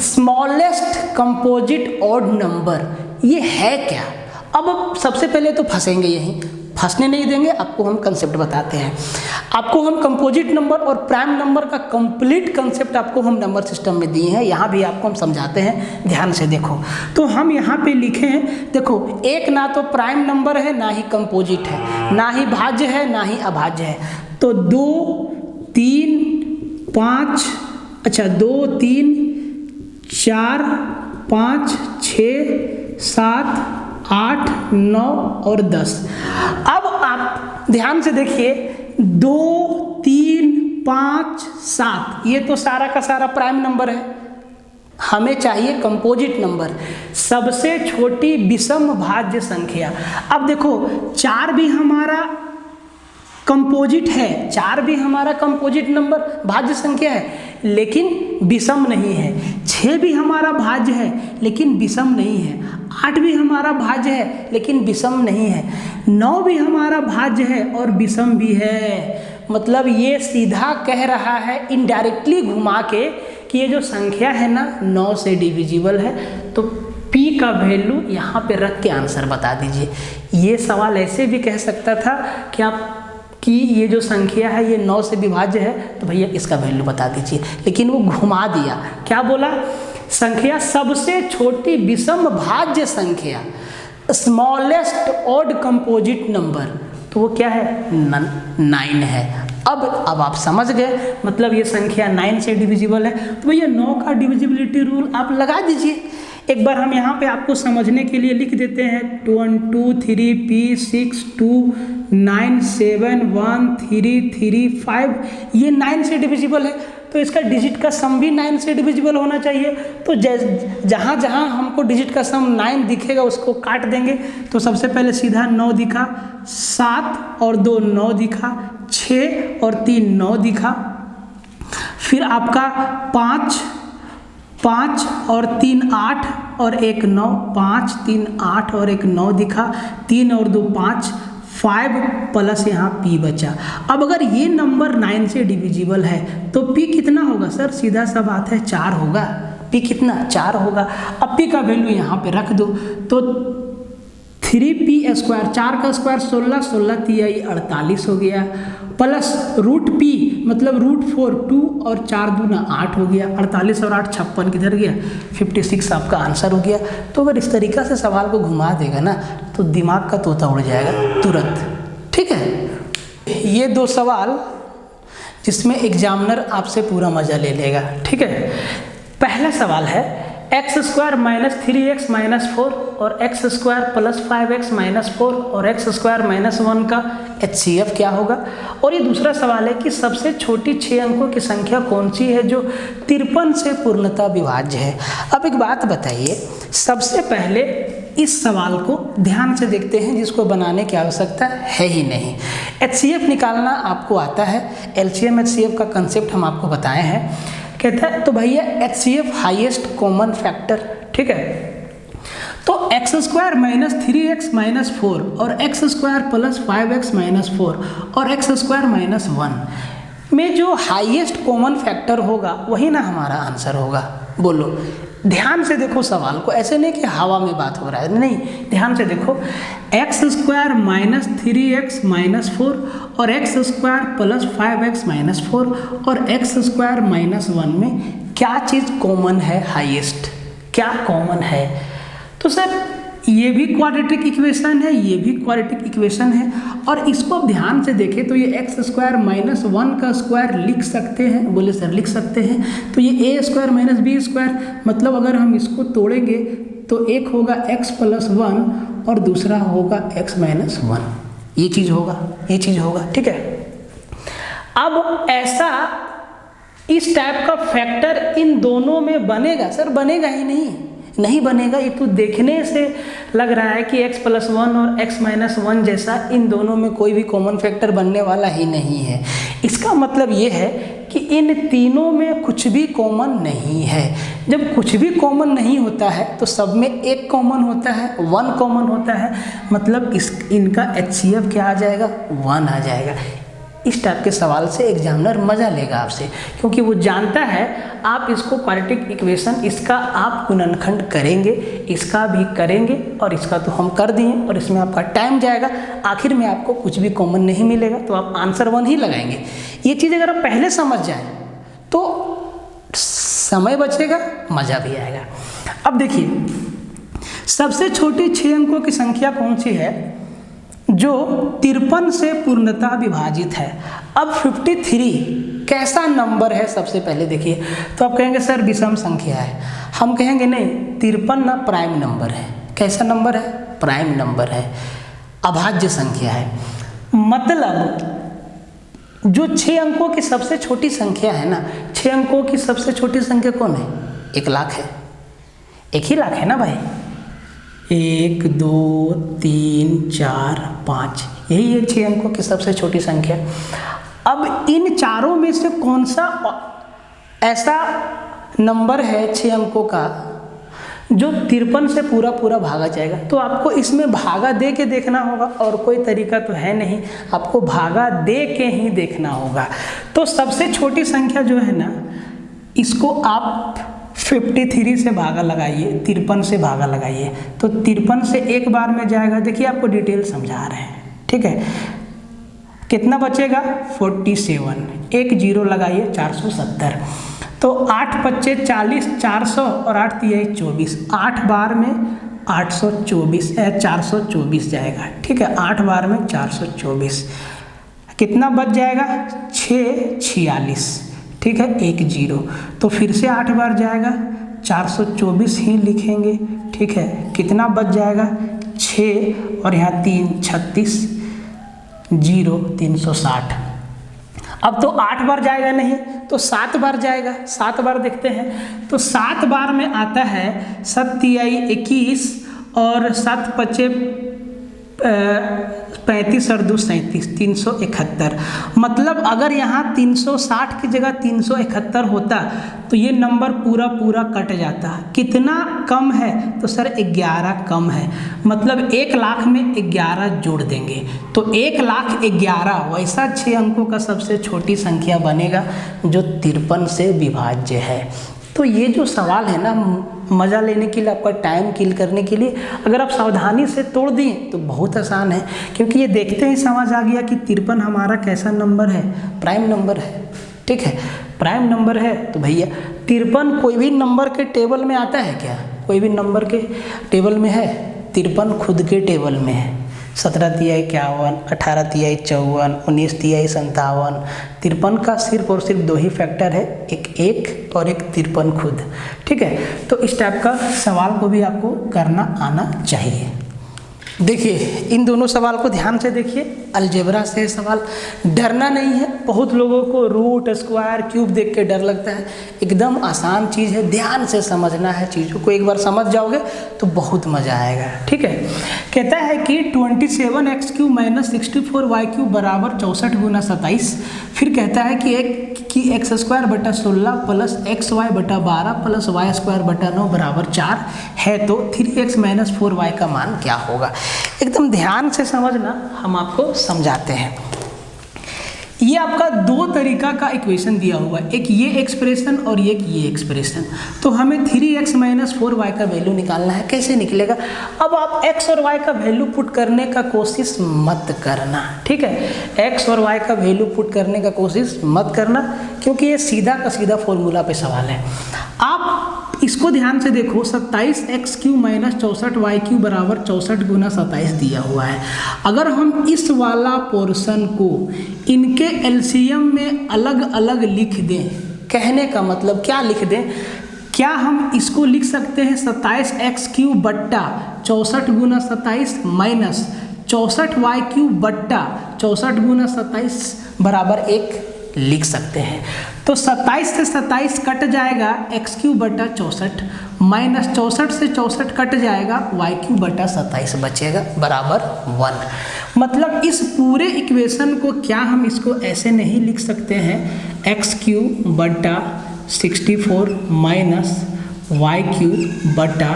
स्मॉलेस्ट कंपोजिट ऑड नंबर, ये है क्या। अब सबसे पहले तो फंसेंगे, यहीं फंसने नहीं देंगे, आपको हम कंसेप्ट बताते हैं। आपको हम कंपोजिट नंबर और प्राइम नंबर का कंप्लीट कंसेप्ट आपको हम नंबर सिस्टम में दिए हैं, यहाँ भी आपको हम समझाते हैं, ध्यान से देखो। तो हम यहाँ पे लिखे हैं, देखो, एक ना तो प्राइम नंबर है, ना ही कंपोजिट है, ना ही भाज्य है, ना ही अभाज्य है। तो 2 3 5, अच्छा 2 3 4 5 6 7 8 9 और 10। अब आप ध्यान से देखिए, 2 3 5 7, ये तो सारा का सारा प्राइम नंबर है। हमें चाहिए कंपोजिट नंबर, सबसे छोटी विषम भाज्य संख्या। अब देखो, 4 भी हमारा कंपोजिट है, 4 भी हमारा कंपोजिट नंबर भाज्य संख्या है, लेकिन विषम नहीं है। 6 भी हमारा भाज्य है, लेकिन विषम नहीं है। 8 भी हमारा भाज्य है, लेकिन विषम नहीं है। 9 भी हमारा भाज्य है और विषम भी है। मतलब ये सीधा कह रहा है, इनडायरेक्टली घुमा के, कि ये जो संख्या है ना 9 से डिविजिबल है। तो P का वैल्यू यहाँ पे रख के आंसर बता दीजिए। ये सवाल ऐसे भी कह सकता था कि ये जो संख्या है ये 9 से विभाज्य है, तो भैया इसका वैल्यू बता दीजिए, लेकिन वो घुमा दिया। क्या बोला, संख्या सबसे छोटी विषम भाज्य संख्या, स्मॉलेस्ट ऑड कंपोजिट नंबर, तो वो क्या है, 9 है। अब आप समझ गए, मतलब ये संख्या 9 से डिविजिबल है, तो भैया 9 का डिविजिबिलिटी रूल आप लगा दीजिए। एक बार हम यहाँ पे आपको समझने के लिए लिख देते हैं, 1 2 3 P62971335, ये 9 से डिविजिबल है, तो इसका डिजिट का सम भी 9 से डिविजिबल होना चाहिए। तो जहाँ जहाँ हमको डिजिट का सम 9 दिखेगा उसको काट देंगे। तो सबसे पहले सीधा 9 दिखा, 7 और 2 9 दिखा, 6 और 3 9 दिखा, फिर आपका 5 और 3 8 और 1 9, 5 3 8 और 1 9 दिखा, 3 और 2 5 प्लस यहाँ P बचा। अब अगर ये नंबर 9 से डिविजिबल है तो P कितना होगा सर, सीधा सा बात है 4 होगा। P कितना, 4 होगा। अब P का वैल्यू यहाँ पे रख दो, तो 3p², 4 का स्क्वायर 16, 16 तिहाई 48 हो गया, प्लस रूट p मतलब √4, 2 और 4 दूना 8 हो गया, 48 और 8 56 किधर गया, 56 आपका आंसर हो गया। तो अगर इस तरीक़ा से सवाल को घुमा देगा ना तो दिमाग का तोता उड़ जाएगा तुरंत। ठीक है, ये 2 सवाल जिसमें एग्जामिनर आपसे पूरा मज़ा ले लेगा। ठीक है, पहला सवाल है x² - 3x - 4 और x² + 5x - 4 और x² - 1 का HCF क्या होगा। और ये दूसरा सवाल है कि सबसे छोटी 6 अंकों की संख्या कौन सी है जो 53 से पूर्णतः विभाज्य है। अब एक बात बताइए, सबसे पहले इस सवाल को ध्यान से देखते हैं जिसको बनाने की आवश्यकता है ही नहीं। HCF निकालना आपको आता है, LCM HCF का कंसेप्ट हम आपको बताए हैं। कहता है तो भैया HCF हाईएस्ट कॉमन फैक्टर। ठीक है, तो x² - 3x - 4 और x² + 5x - 4 और x² - 1 में जो हाईएस्ट कॉमन फैक्टर होगा वही ना हमारा आंसर होगा। बोलो, ध्यान से देखो सवाल को, ऐसे नहीं कि हवा में बात हो रहा है, नहीं, ध्यान से देखो। x² - 3x - 4 और x² + 5x - 4 और x² - 1 में क्या चीज़ कॉमन है, हाईएस्ट क्या कॉमन है। तो सर ये भी क्वाड्रेटिक इक्वेशन है, ये भी क्वाड्रेटिक इक्वेशन है, और इसको आप ध्यान से देखें तो ये x² - 1 का स्क्वायर लिख सकते हैं। बोले सर लिख सकते हैं, तो ये a² - b² मतलब अगर हम इसको तोड़ेंगे तो एक होगा x + 1 और दूसरा होगा x - 1, ये चीज़ होगा, ये चीज़ होगा। ठीक है, अब ऐसा इस टाइप का फैक्टर इन दोनों में बनेगा? सर बनेगा ही नहीं बनेगा। ये तो देखने से लग रहा है कि x + 1 और x - 1 जैसा इन दोनों में कोई भी कॉमन फैक्टर बनने वाला ही नहीं है। इसका मतलब ये है कि इन तीनों में कुछ भी कॉमन नहीं है। जब कुछ भी कॉमन नहीं होता है तो सब में एक कॉमन होता है, 1 कॉमन होता है, मतलब इनका HCF क्या आ जाएगा, 1 आ जाएगा। इस टाइप के सवाल से एग्जामिनर मज़ा लेगा आपसे, क्योंकि वो जानता है आप इसको क्वाड्रेटिक इक्वेशन, इसका आप गुणनखंड करेंगे, इसका भी करेंगे, और इसका तो हम कर दिए और इसमें आपका टाइम जाएगा, आखिर में आपको कुछ भी कॉमन नहीं मिलेगा तो आप आंसर 1 ही लगाएंगे। ये चीज़ अगर आप पहले समझ जाएं तो समय बचेगा, मज़ा भी आएगा। अब देखिए, सबसे छोटी 6 अंकों की संख्या कौन सी है जो 53 से पूर्णतः विभाजित है। अब 53 कैसा नंबर है, सबसे पहले देखिए, तो आप कहेंगे सर विषम संख्या है। हम कहेंगे नहीं, 53 ना प्राइम नंबर है। कैसा नंबर है, प्राइम नंबर है, अभाज्य संख्या है। मतलब जो 6 अंकों की सबसे छोटी संख्या है ना, 6 अंकों की सबसे छोटी संख्या कौन है, 1 लाख है। 1 ही लाख है ना भाई, 1 2 3 4 5, यही है 6 अंकों की सबसे छोटी संख्या। अब इन चारों में से कौन सा ऐसा नंबर है 6 अंकों का जो 53 से पूरा भागा जाएगा। तो आपको इसमें भागा दे के देखना होगा, और कोई तरीका तो है नहीं, आपको भागा दे के ही देखना होगा। तो सबसे छोटी संख्या जो है ना, इसको आप 53 से भागा लगाइए, 53 से भागा लगाइए, तो 53 से एक बार में जाएगा। देखिए आपको डिटेल समझा रहे हैं, ठीक है। कितना बचेगा, 47, एक जीरो लगाइए, 470। तो 8 पच्चे 40, 400 और 8 तिहाई 24, 8 बार में 824 424 जाएगा, ठीक है। 8 बार में 424, कितना बच जाएगा, 6 46, ठीक है, एक जीरो। तो फिर से 8 बार जाएगा, 424 ही लिखेंगे, ठीक है। कितना बच जाएगा, 6 और यहाँ 3 36, 0 360। अब तो 8 बार जाएगा नहीं, तो 7 बार जाएगा। 7 बार देखते हैं, तो 7 बार में आता है 7 तिहाई 21 और 7 पच्चे 35 और 2 37, 371। मतलब अगर यहाँ 360 की जगह 371 होता तो ये नंबर पूरा कट जाता। कितना कम है, तो सर 11 कम है। मतलब 1 लाख में 11 जोड़ देंगे तो 1,11,000 वैसा 6 अंकों का सबसे छोटी संख्या बनेगा जो 53 से विभाज्य है। तो ये जो सवाल है ना, मज़ा लेने के लिए, आपका टाइम किल करने के लिए। अगर आप सावधानी से तोड़ दिए तो बहुत आसान है, क्योंकि ये देखते ही समझ आ गया कि 53 हमारा कैसा नंबर है, प्राइम नंबर है। ठीक है, प्राइम नंबर है तो भैया 53 कोई भी नंबर के टेबल में आता है क्या? कोई भी नंबर के टेबल में है? 53 खुद के टेबल में है। 17 तिहाई 51, 18 तिहाई 54, 19 तिहाई 57। 53 का सिर्फ और सिर्फ 2 ही फैक्टर है, एक और एक 53 खुद। ठीक है, तो इस टाइप का सवाल को भी आपको करना आना चाहिए। देखिए इन दोनों सवाल को ध्यान से देखिए, अलजेब्रा से सवाल, डरना नहीं है। बहुत लोगों को रूट, स्क्वायर, क्यूब देख के डर लगता है, एकदम आसान चीज़ है, ध्यान से समझना है चीज़ों को। एक बार समझ जाओगे तो बहुत मज़ा आएगा। ठीक है, कहता है कि 27x³ - 64y³ बराबर 64 × 27। फिर कहता है कि x² बटा 16 प्लस xy बटा 12 प्लस y² बटा 9 बराबर 4 है, तो 3x - 4y का मान क्या होगा? एकदम ध्यान से समझना, हम आपको समझाते हैं। ये आपका 2 तरीका का इक्वेशन दिया हुआ है, एक ये एक्सप्रेशन और एक ये एक्सप्रेशन। तो हमें 3x - 4y का वैल्यू निकालना है। कैसे निकलेगा? अब आप x और y का वैल्यू पुट करने का कोशिश मत करना। ठीक है, x और y का वैल्यू पुट करने का कोशिश मत करना, क्योंकि ये सीधा का सीधा फॉर्मूला पे सवाल है। आप इसको ध्यान से देखो, 27x³ - 64y³ बराबर 64 × 27 दिया हुआ है। अगर हम इस वाला पोर्शन को इनके एलसीएम में अलग अलग लिख दें, कहने का मतलब क्या लिख दें, क्या हम इसको लिख सकते हैं 27x³ बट्टा 64 × 27 माइनस 64y³ बट्टा 64 × 27 बराबर 1 लिख सकते हैं। तो 27 से 27 कट जाएगा, x³ बटा 64 माइनस 64 से 64 कट जाएगा, y³ बटा 27 बचेगा बराबर 1। मतलब इस पूरे इक्वेशन को क्या हम इसको ऐसे नहीं लिख सकते हैं, x³ बटा 64 माइनस y³ बटा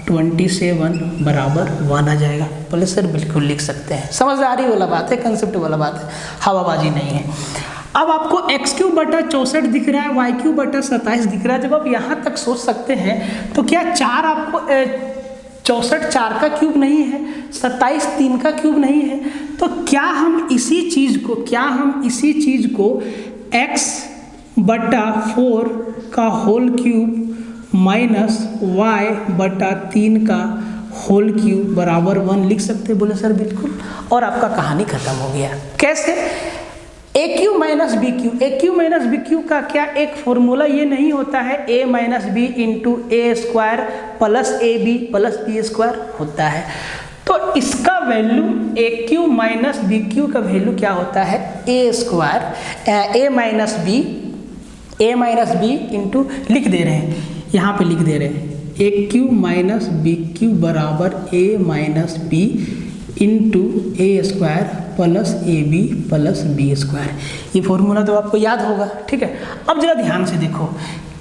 27 बराबर 1 आ जाएगा। बोले सर बिल्कुल लिख सकते हैं, समझदारी वाला बात है, कंसेप्ट वाला बात है, हवाबाजी नहीं है। अब आपको x³ बटा 64 दिख रहा है, y³ बटा 27 दिख रहा है। जब आप यहाँ तक सोच सकते हैं तो क्या 4 आपको 64 4 का क्यूब नहीं है, 27 3 का क्यूब नहीं है, तो क्या हम इसी चीज़ को x बटा 4 का होल क्यूब माइनस y बटा 3 का होल क्यूब बराबर 1 लिख सकते? बोले सर बिल्कुल, और आपका कहानी खत्म हो गया। कैसे? AQ minus BQ, AQ minus BQ का क्या एक फॉर्मूला ये नहीं होता है, A minus B into A² plus AB plus B² होता है। तो इसका वैल्यू AQ माइनस BQ का वैल्यू क्या होता है, A माइनस B इंटू, लिख दे रहे हैं यहाँ पे, लिख दे रहे हैं AQ माइनस BQ बराबर A minus B into A² plus AB plus B²। ये फॉर्मूला तो आपको याद होगा। ठीक है, अब जरा ध्यान से देखो,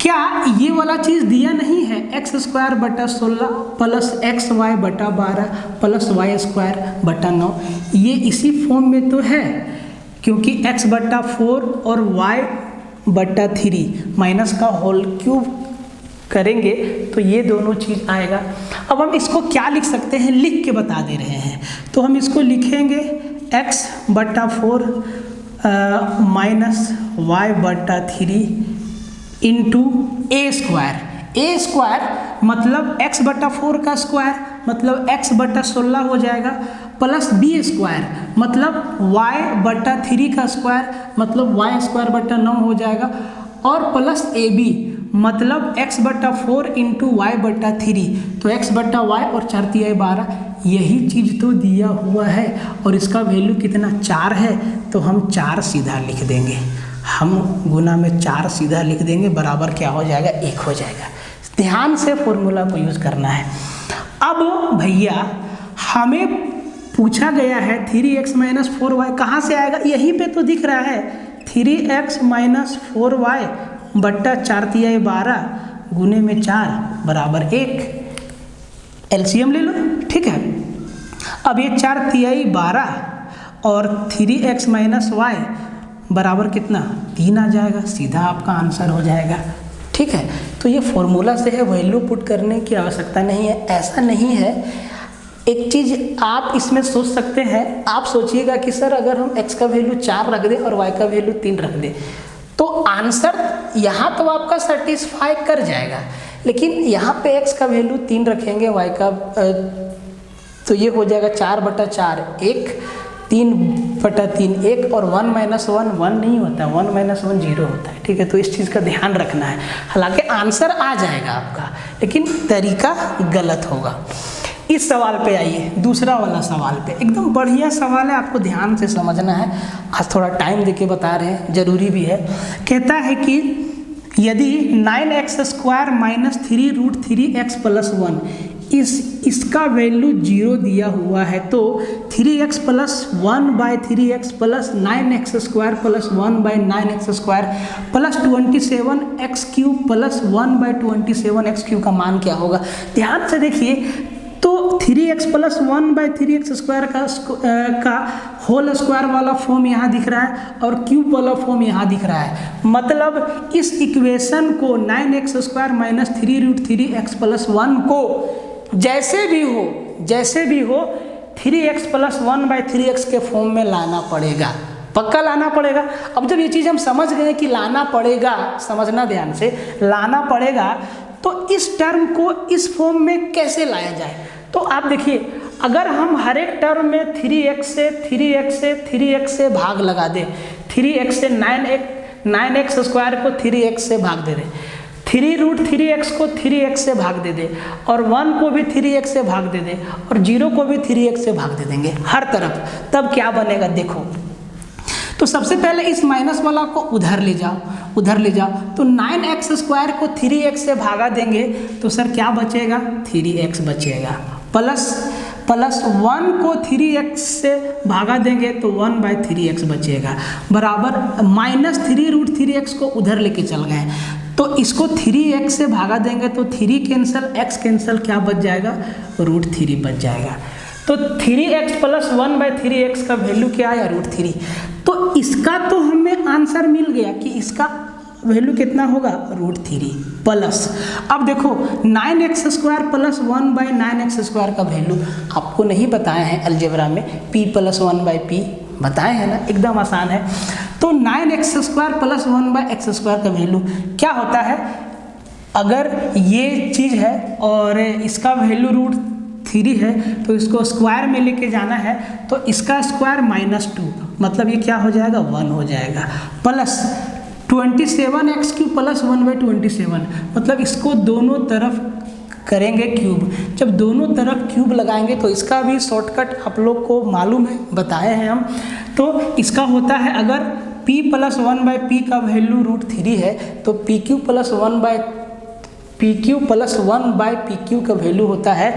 क्या ये वाला चीज़ दिया नहीं है, x² बटा 16 प्लस xy बटा 12 प्लस y² बटा 9, ये इसी फॉर्म में तो है, क्योंकि x बटा 4 और y बटा 3 माइनस का होल क्यूब करेंगे तो ये दोनों चीज़ आएगा। अब हम इसको क्या लिख सकते हैं, लिख के बता दे रहे हैं। तो हम इसको लिखेंगे x बटा 4 माइनस y बटा 3 इंटू A² मतलब x बटा 4 का स्क्वायर मतलब x बटा 16 हो जाएगा, प्लस B² मतलब y बटा 3 का स्क्वायर मतलब y² बटा 9 हो जाएगा, और प्लस AB मतलब x बटा 4 इंटू y बटा 3, तो x बटा y और 4 तिहाई 12, यही चीज़ तो दिया हुआ है। और इसका वैल्यू कितना, 4 है, तो हम 4 सीधा लिख देंगे, हम गुना में 4 सीधा लिख देंगे, बराबर क्या हो जाएगा, 1 हो जाएगा। ध्यान से फॉर्मूला को यूज़ करना है। अब भैया हमें पूछा गया है 3x माइनस 4y कहाँ से आएगा, यहीं पे तो दिख रहा है, 3x माइनस 4y बट्टा 4 तिहाई 12 गुने में 4 बराबर 1, एलसीएम ले लो। ठीक है, अब ये 4 तिहाई 12 और 3x माइनस y बराबर कितना, 3 आ जाएगा, सीधा आपका आंसर हो जाएगा। ठीक है, तो ये फॉर्मूला से है, वैल्यू पुट करने की आवश्यकता नहीं है, ऐसा नहीं है। एक चीज़ आप इसमें सोच सकते हैं, आप सोचिएगा कि सर अगर हम x का वैल्यू 4 रख दें और y का वैल्यू 3 रख दें तो आंसर यहाँ तो आपका सेटिस्फाई कर जाएगा, लेकिन यहाँ पे x का वैल्यू 3 रखेंगे, y का तो ये हो जाएगा 4/4 1, 3/3 1 और 1 - 1 1 नहीं होता, 1 - 1 0 होता है, ठीक है। तो इस चीज़ का ध्यान रखना है। हालांकि आंसर आ जाएगा आपका, लेकिन तरीका गलत होगा। इस सवाल पे आइए, दूसरा वाला सवाल पे, एकदम बढ़िया सवाल है, आपको ध्यान से समझना है। आज थोड़ा टाइम देके बता रहे हैं, जरूरी भी है। कहता है कि यदि 9x² - 3√3x + 1 इसका वैल्यू 0 दिया हुआ है, तो 3x + 1/3x + 9x² + 1/9x² + 27x³ + 1/27x³ का मान क्या होगा। ध्यान से देखिए, तो 3x + 1/3x² का होल स्क्वायर वाला फॉर्म यहाँ दिख रहा है और क्यूब वाला फॉर्म यहाँ दिख रहा है। मतलब इस इक्वेशन को 9x² - 3√3x + 1 को जैसे भी हो 3x + 1/3x के फॉर्म में लाना पड़ेगा, पक्का लाना पड़ेगा। अब जब ये चीज़ हम समझ गए कि लाना पड़ेगा, समझना ध्यान से, लाना पड़ेगा, तो इस टर्म को इस फॉर्म में कैसे लाया जाए। तो आप देखिए, अगर हम हर एक टर्म में 3x से भाग लगा दें, 3x से 9x² को 3x से भाग दे दें, 3√3x को 3x से भाग दे दें, और 1 को भी 3x से भाग दे दें, और 0 को भी 3x से भाग दे देंगे हर तरफ, तब क्या बनेगा देखो। तो सबसे पहले इस माइनस वाला को उधर ले जाओ, तो 9x² को 3x से भागा देंगे तो सर क्या बचेगा, 3x बचेगा, प्लस 1 को 3x से भागा देंगे तो 1/3x बचेगा, बराबर -3√3x को उधर लेके चल गए, तो इसको 3x से भागा देंगे तो 3 कैंसिल, x कैंसिल, क्या बच जाएगा, √3 बच जाएगा। तो 3x + 1/3x का वैल्यू क्या आया, √3। तो इसका तो हमें आंसर मिल गया कि इसका वैल्यू कितना होगा, √3 प्लस, अब देखो 9x² + 1/9x² का वैल्यू आपको नहीं बताया है अलजेब्रा में, p + 1/p बताए हैं ना, एकदम आसान है। तो 9x² + 1/x² का वैल्यू क्या होता है, अगर ये चीज़ है और इसका वैल्यू √3 है तो इसको स्क्वायर में लेके जाना है, तो इसका स्क्वायर -2, मतलब ये क्या हो जाएगा, 1 हो जाएगा, प्लस 27x³ + 1/27, मतलब इसको दोनों तरफ करेंगे क्यूब। जब दोनों तरफ क्यूब लगाएंगे तो इसका भी शॉर्टकट आप लोग को मालूम है, बताए हैं हम। तो इसका होता है, अगर p + 1/p का वैल्यू √3 है तो pq + 1/pq का वैल्यू होता है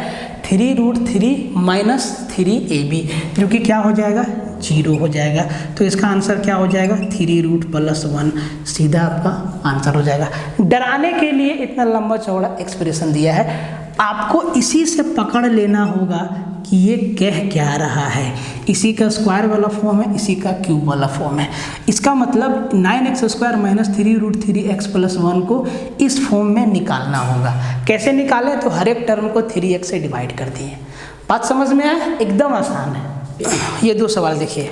3√3 - 3ab, जो कि क्या हो जाएगा, 0 हो जाएगा। तो इसका आंसर क्या हो जाएगा, 3√ + 1, सीधा आपका आंसर हो जाएगा। डराने के लिए इतना लंबा चौड़ा एक्सप्रेशन दिया है, आपको इसी से पकड़ लेना होगा कि ये कह क्या रहा है। इसी का स्क्वायर वाला फॉर्म है, इसी का क्यूब वाला फॉर्म है। इसका मतलब 9x² - 3√3x + 1 को इस फॉर्म में निकालना होगा। कैसे निकालें, तो हर एक टर्म को 3x से डिवाइड कर दिए। बात समझ में आया, एकदम आसान है। ये दो सवाल देखिए,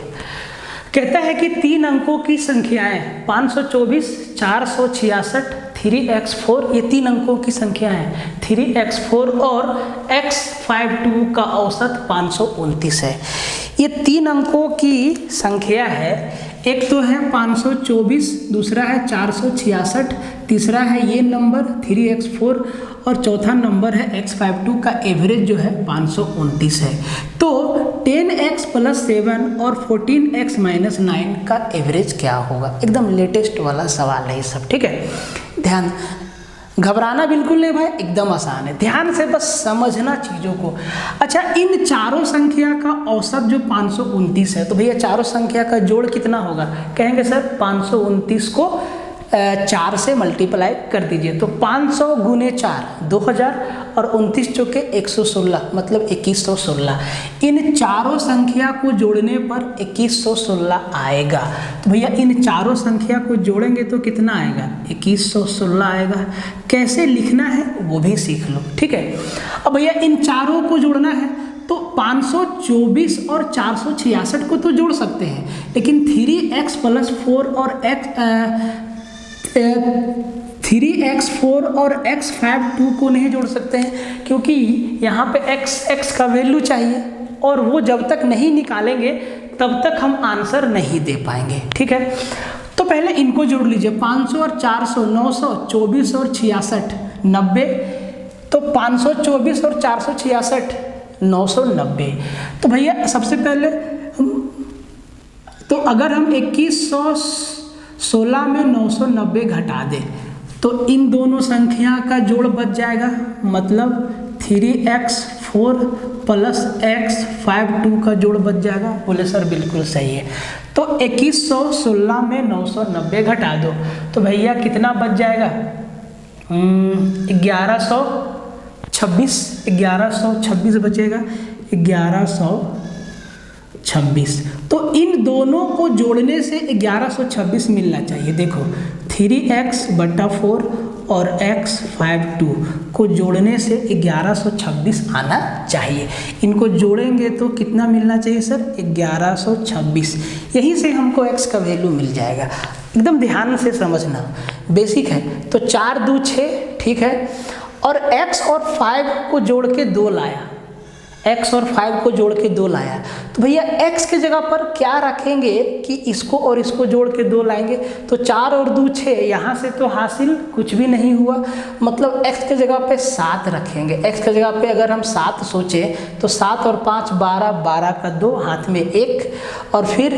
कहता है कि 3 अंकों की संख्याएं 524, 466, 3x4, ये 3 अंकों की संख्या है, 3x4 और x52 का औसत 529 है। ये 3 अंकों की संख्या है, एक तो है 524, दूसरा है 466, तीसरा है ये नंबर 3x4 और चौथा नंबर है x52 का एवरेज जो है 529 है। तो 10x + 7 और 14x - 9 का एवरेज क्या होगा। एकदम लेटेस्ट वाला सवाल है ये सब, ठीक है। ध्यान, घबराना बिल्कुल नहीं भाई, एकदम आसान है, ध्यान से बस समझना चीज़ों को। अच्छा, इन चारों संख्या का औसत जो 529 है, तो भैया चारों संख्या का जोड़ कितना होगा। कहेंगे सर 529 को 4 से मल्टीप्लाई कर दीजिए। तो 500 गुने 4 2000 और 29 चौके 116 मतलब 2116। इन चारों संख्या को जोड़ने पर 2116 आएगा। तो भैया इन चारों संख्या को जोड़ेंगे तो कितना आएगा? 2116 आएगा। कैसे लिखना है वो भी सीख लो, ठीक है। अब भैया इन चारों को जोड़ना है तो 524 और 466 को तो जोड़ सकते हैं, लेकिन 3x + 4 और 3x4 और x52 को नहीं जोड़ सकते हैं, क्योंकि यहाँ पे x का वैल्यू चाहिए और वो जब तक नहीं निकालेंगे तब तक हम आंसर नहीं दे पाएंगे, ठीक है। तो पहले इनको जोड़ लीजिए, 500 और 400 924 और 66 90। तो 524 और 466 990। तो भैया सबसे पहले तो अगर हम 2116 में 990 घटा दें तो इन दोनों संख्या का जोड़ बच जाएगा, मतलब 3x4 + x52 का जोड़ बच जाएगा। बोले सर बिल्कुल सही है। तो 2116 में 990 घटा दो तो भैया कितना बच जाएगा? 1126 बचेगा, 1126। तो इन दोनों को जोड़ने से 1126 मिलना चाहिए। देखो 3x/4 और x52 को जोड़ने से 1126 आना चाहिए। इनको जोड़ेंगे तो कितना मिलना चाहिए सर? 1126। यहीं से हमको x का वैल्यू मिल जाएगा। एकदम ध्यान से समझना, बेसिक है। तो 4 2 6, ठीक है। और x और 5 को जोड़ के 2 लाया, x और 5 को जोड़ के 2 लाया। तो भैया x की जगह पर क्या रखेंगे कि इसको और इसको जोड़ के 2 लाएंगे। तो 4 और 2 6, यहाँ से तो हासिल कुछ भी नहीं हुआ, मतलब x की जगह पे 7 रखेंगे। x की जगह पे अगर हम 7 सोचें तो 7 और 5 12, 12 का 2, हाथ में 1, और फिर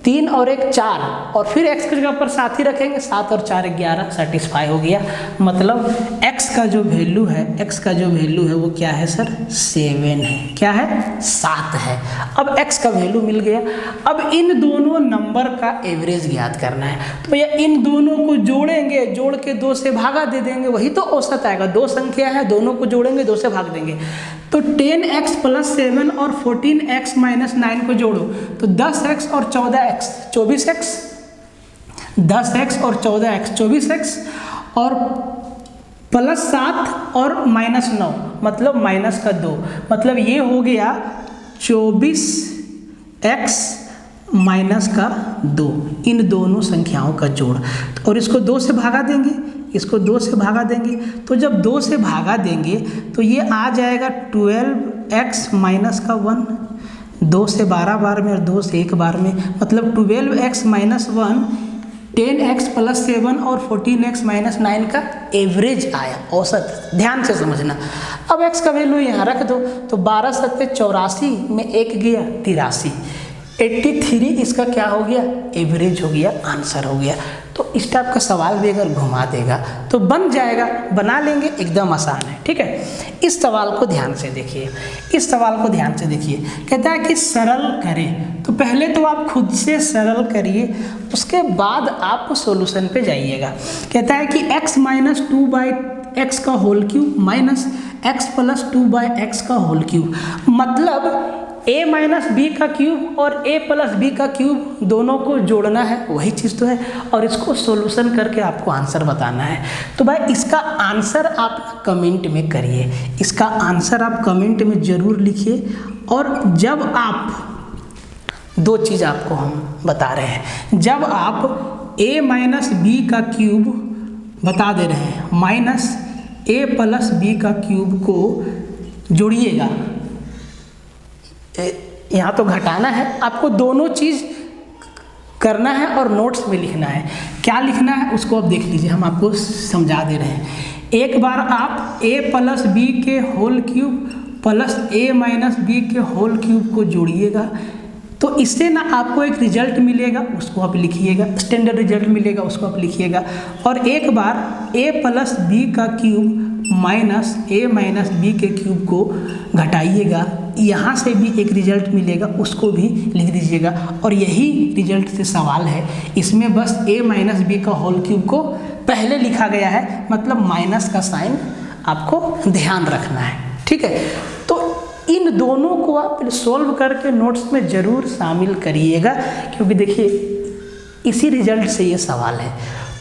3 और 1 4, और फिर x की जगह पर 7 ही रखेंगे। 7 और 4 11, सेटिस्फाई हो गया। मतलब x का जो वैल्यू है, x का जो वैल्यू है वो क्या है सर? 7 है। क्या है? 7 है। अब x का वैल्यू मिल गया। अब इन दोनों नंबर का एवरेज ज्ञात करना है। तो भैया इन दोनों को जोड़ेंगे, जोड़ के 2 से भागा दे देंगे, वही तो औसत आएगा। 2 संख्या है, दोनों को जोड़ेंगे, 2 से भाग देंगे। तो 10x + 7 और 14x - 9 को जोड़ो तो 10x और 14x 24x, 10x और 14x 24x, और +7 और -9 मतलब -2, मतलब ये हो गया 24x - 2। इन दोनों संख्याओं का जोड़, और इसको 2 से भागा देंगे, इसको 2 से भागा देंगे। तो जब 2 से भागा देंगे तो ये आ जाएगा 12x - 1, 2 से 12 बार में और 2 से 1 बार में, मतलब 12x - 1 10x + 7 और 14x - 9 का एवरेज आया, औसत। ध्यान से समझना। अब x का वैल्यू यहाँ रख दो तो 12 × 7 = 84 में 1 गया 83, 83 इसका क्या हो गया? एवरेज हो गया, आंसर हो गया। तो इस टाइप का सवाल भी अगर घुमा देगा तो बन जाएगा, बना लेंगे, एकदम आसान है, ठीक है। इस सवाल को ध्यान से देखिए, इस सवाल को ध्यान से देखिए। कहता है कि सरल करें, तो पहले तो आप खुद से सरल करिए, उसके बाद आप सॉल्यूशन पे जाइएगा। कहता है कि x - 2/x का whole cube minus x + 2/x का होल क्यूब, मतलब a - b का क्यूब और a + b का क्यूब दोनों को जोड़ना है, वही चीज़ तो है, और इसको सॉल्यूशन करके आपको आंसर बताना है। तो भाई इसका आंसर आप कमेंट में करिए, इसका आंसर आप कमेंट में ज़रूर लिखिए। और जब आप, 2 चीज़ आपको हम बता रहे हैं, जब आप a - b का क्यूब बता दे रहे हैं माइनस a + b का क्यूब को जोड़िएगा, यहाँ तो घटाना है, आपको दोनों चीज़ करना है और नोट्स में लिखना है। क्या लिखना है उसको आप देख लीजिए, हम आपको समझा दे रहे हैं। एक बार आप a + b के whole cube plus a - b के होल क्यूब को जोड़िएगा, तो इससे ना आपको एक रिजल्ट मिलेगा, उसको आप लिखिएगा, स्टैंडर्ड रिजल्ट मिलेगा, उसको आप लिखिएगा। और एक बार a + b का क्यूब माइनस ए माइनस बी के क्यूब को घटाइएगा, यहाँ से भी एक रिजल्ट मिलेगा, उसको भी लिख दीजिएगा। और यही रिजल्ट से सवाल है, इसमें बस ए माइनस बी का होल क्यूब को पहले लिखा गया है, मतलब माइनस का साइन आपको ध्यान रखना है, ठीक है। तो इन दोनों को आप सोल्व करके नोट्स में ज़रूर शामिल करिएगा, क्योंकि देखिए इसी रिजल्ट से ये सवाल है,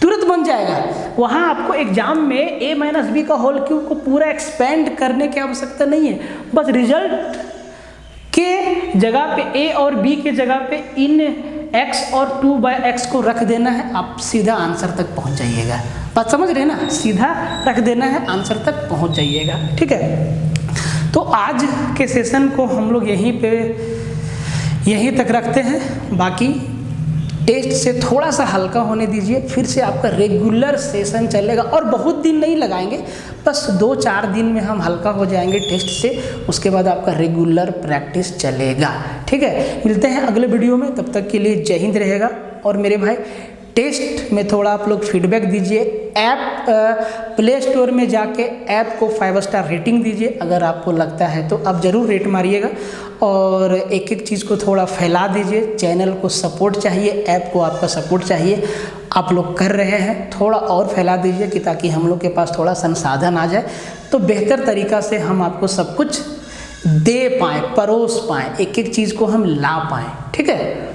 तुरंत बन जाएगा। वहाँ आपको एग्जाम में ए माइनस बी का होल क्यूब को पूरा एक्सपेंड करने की आवश्यकता नहीं है, बस रिजल्ट के जगह पे ए और बी के जगह पे इन x और 2/x को रख देना है, आप सीधा आंसर तक पहुँच जाइएगा। बात समझ रहे हैं ना, सीधा रख देना है, आंसर तक पहुँच जाइएगा, ठीक है। तो आज के सेशन को हम लोग यहीं तक रखते हैं, बाकी टेस्ट से थोड़ा सा हल्का होने दीजिए, फिर से आपका रेगुलर सेशन चलेगा और बहुत दिन नहीं लगाएंगे, बस 2-4 दिन में हम हल्का हो जाएंगे टेस्ट से, उसके बाद आपका रेगुलर प्रैक्टिस चलेगा, ठीक है। मिलते हैं अगले वीडियो में, तब तक के लिए जय हिंद रहेगा। और मेरे भाई टेस्ट में थोड़ा आप लोग फीडबैक दीजिए, ऐप प्ले स्टोर में जाके ऐप को 5 स्टार रेटिंग दीजिए, अगर आपको लगता है तो आप ज़रूर रेट मारिएगा। और एक एक चीज़ को थोड़ा फैला दीजिए, चैनल को सपोर्ट चाहिए, ऐप को आपका सपोर्ट चाहिए, आप लोग कर रहे हैं, थोड़ा और फैला दीजिए कि ताकि हम लोग के पास थोड़ा संसाधन आ जाए, तो बेहतर तरीक़ा से हम आपको सब कुछ दे पाएँ, परोस पाएँ, एक एक चीज़ को हम ला पाएँ, ठीक है।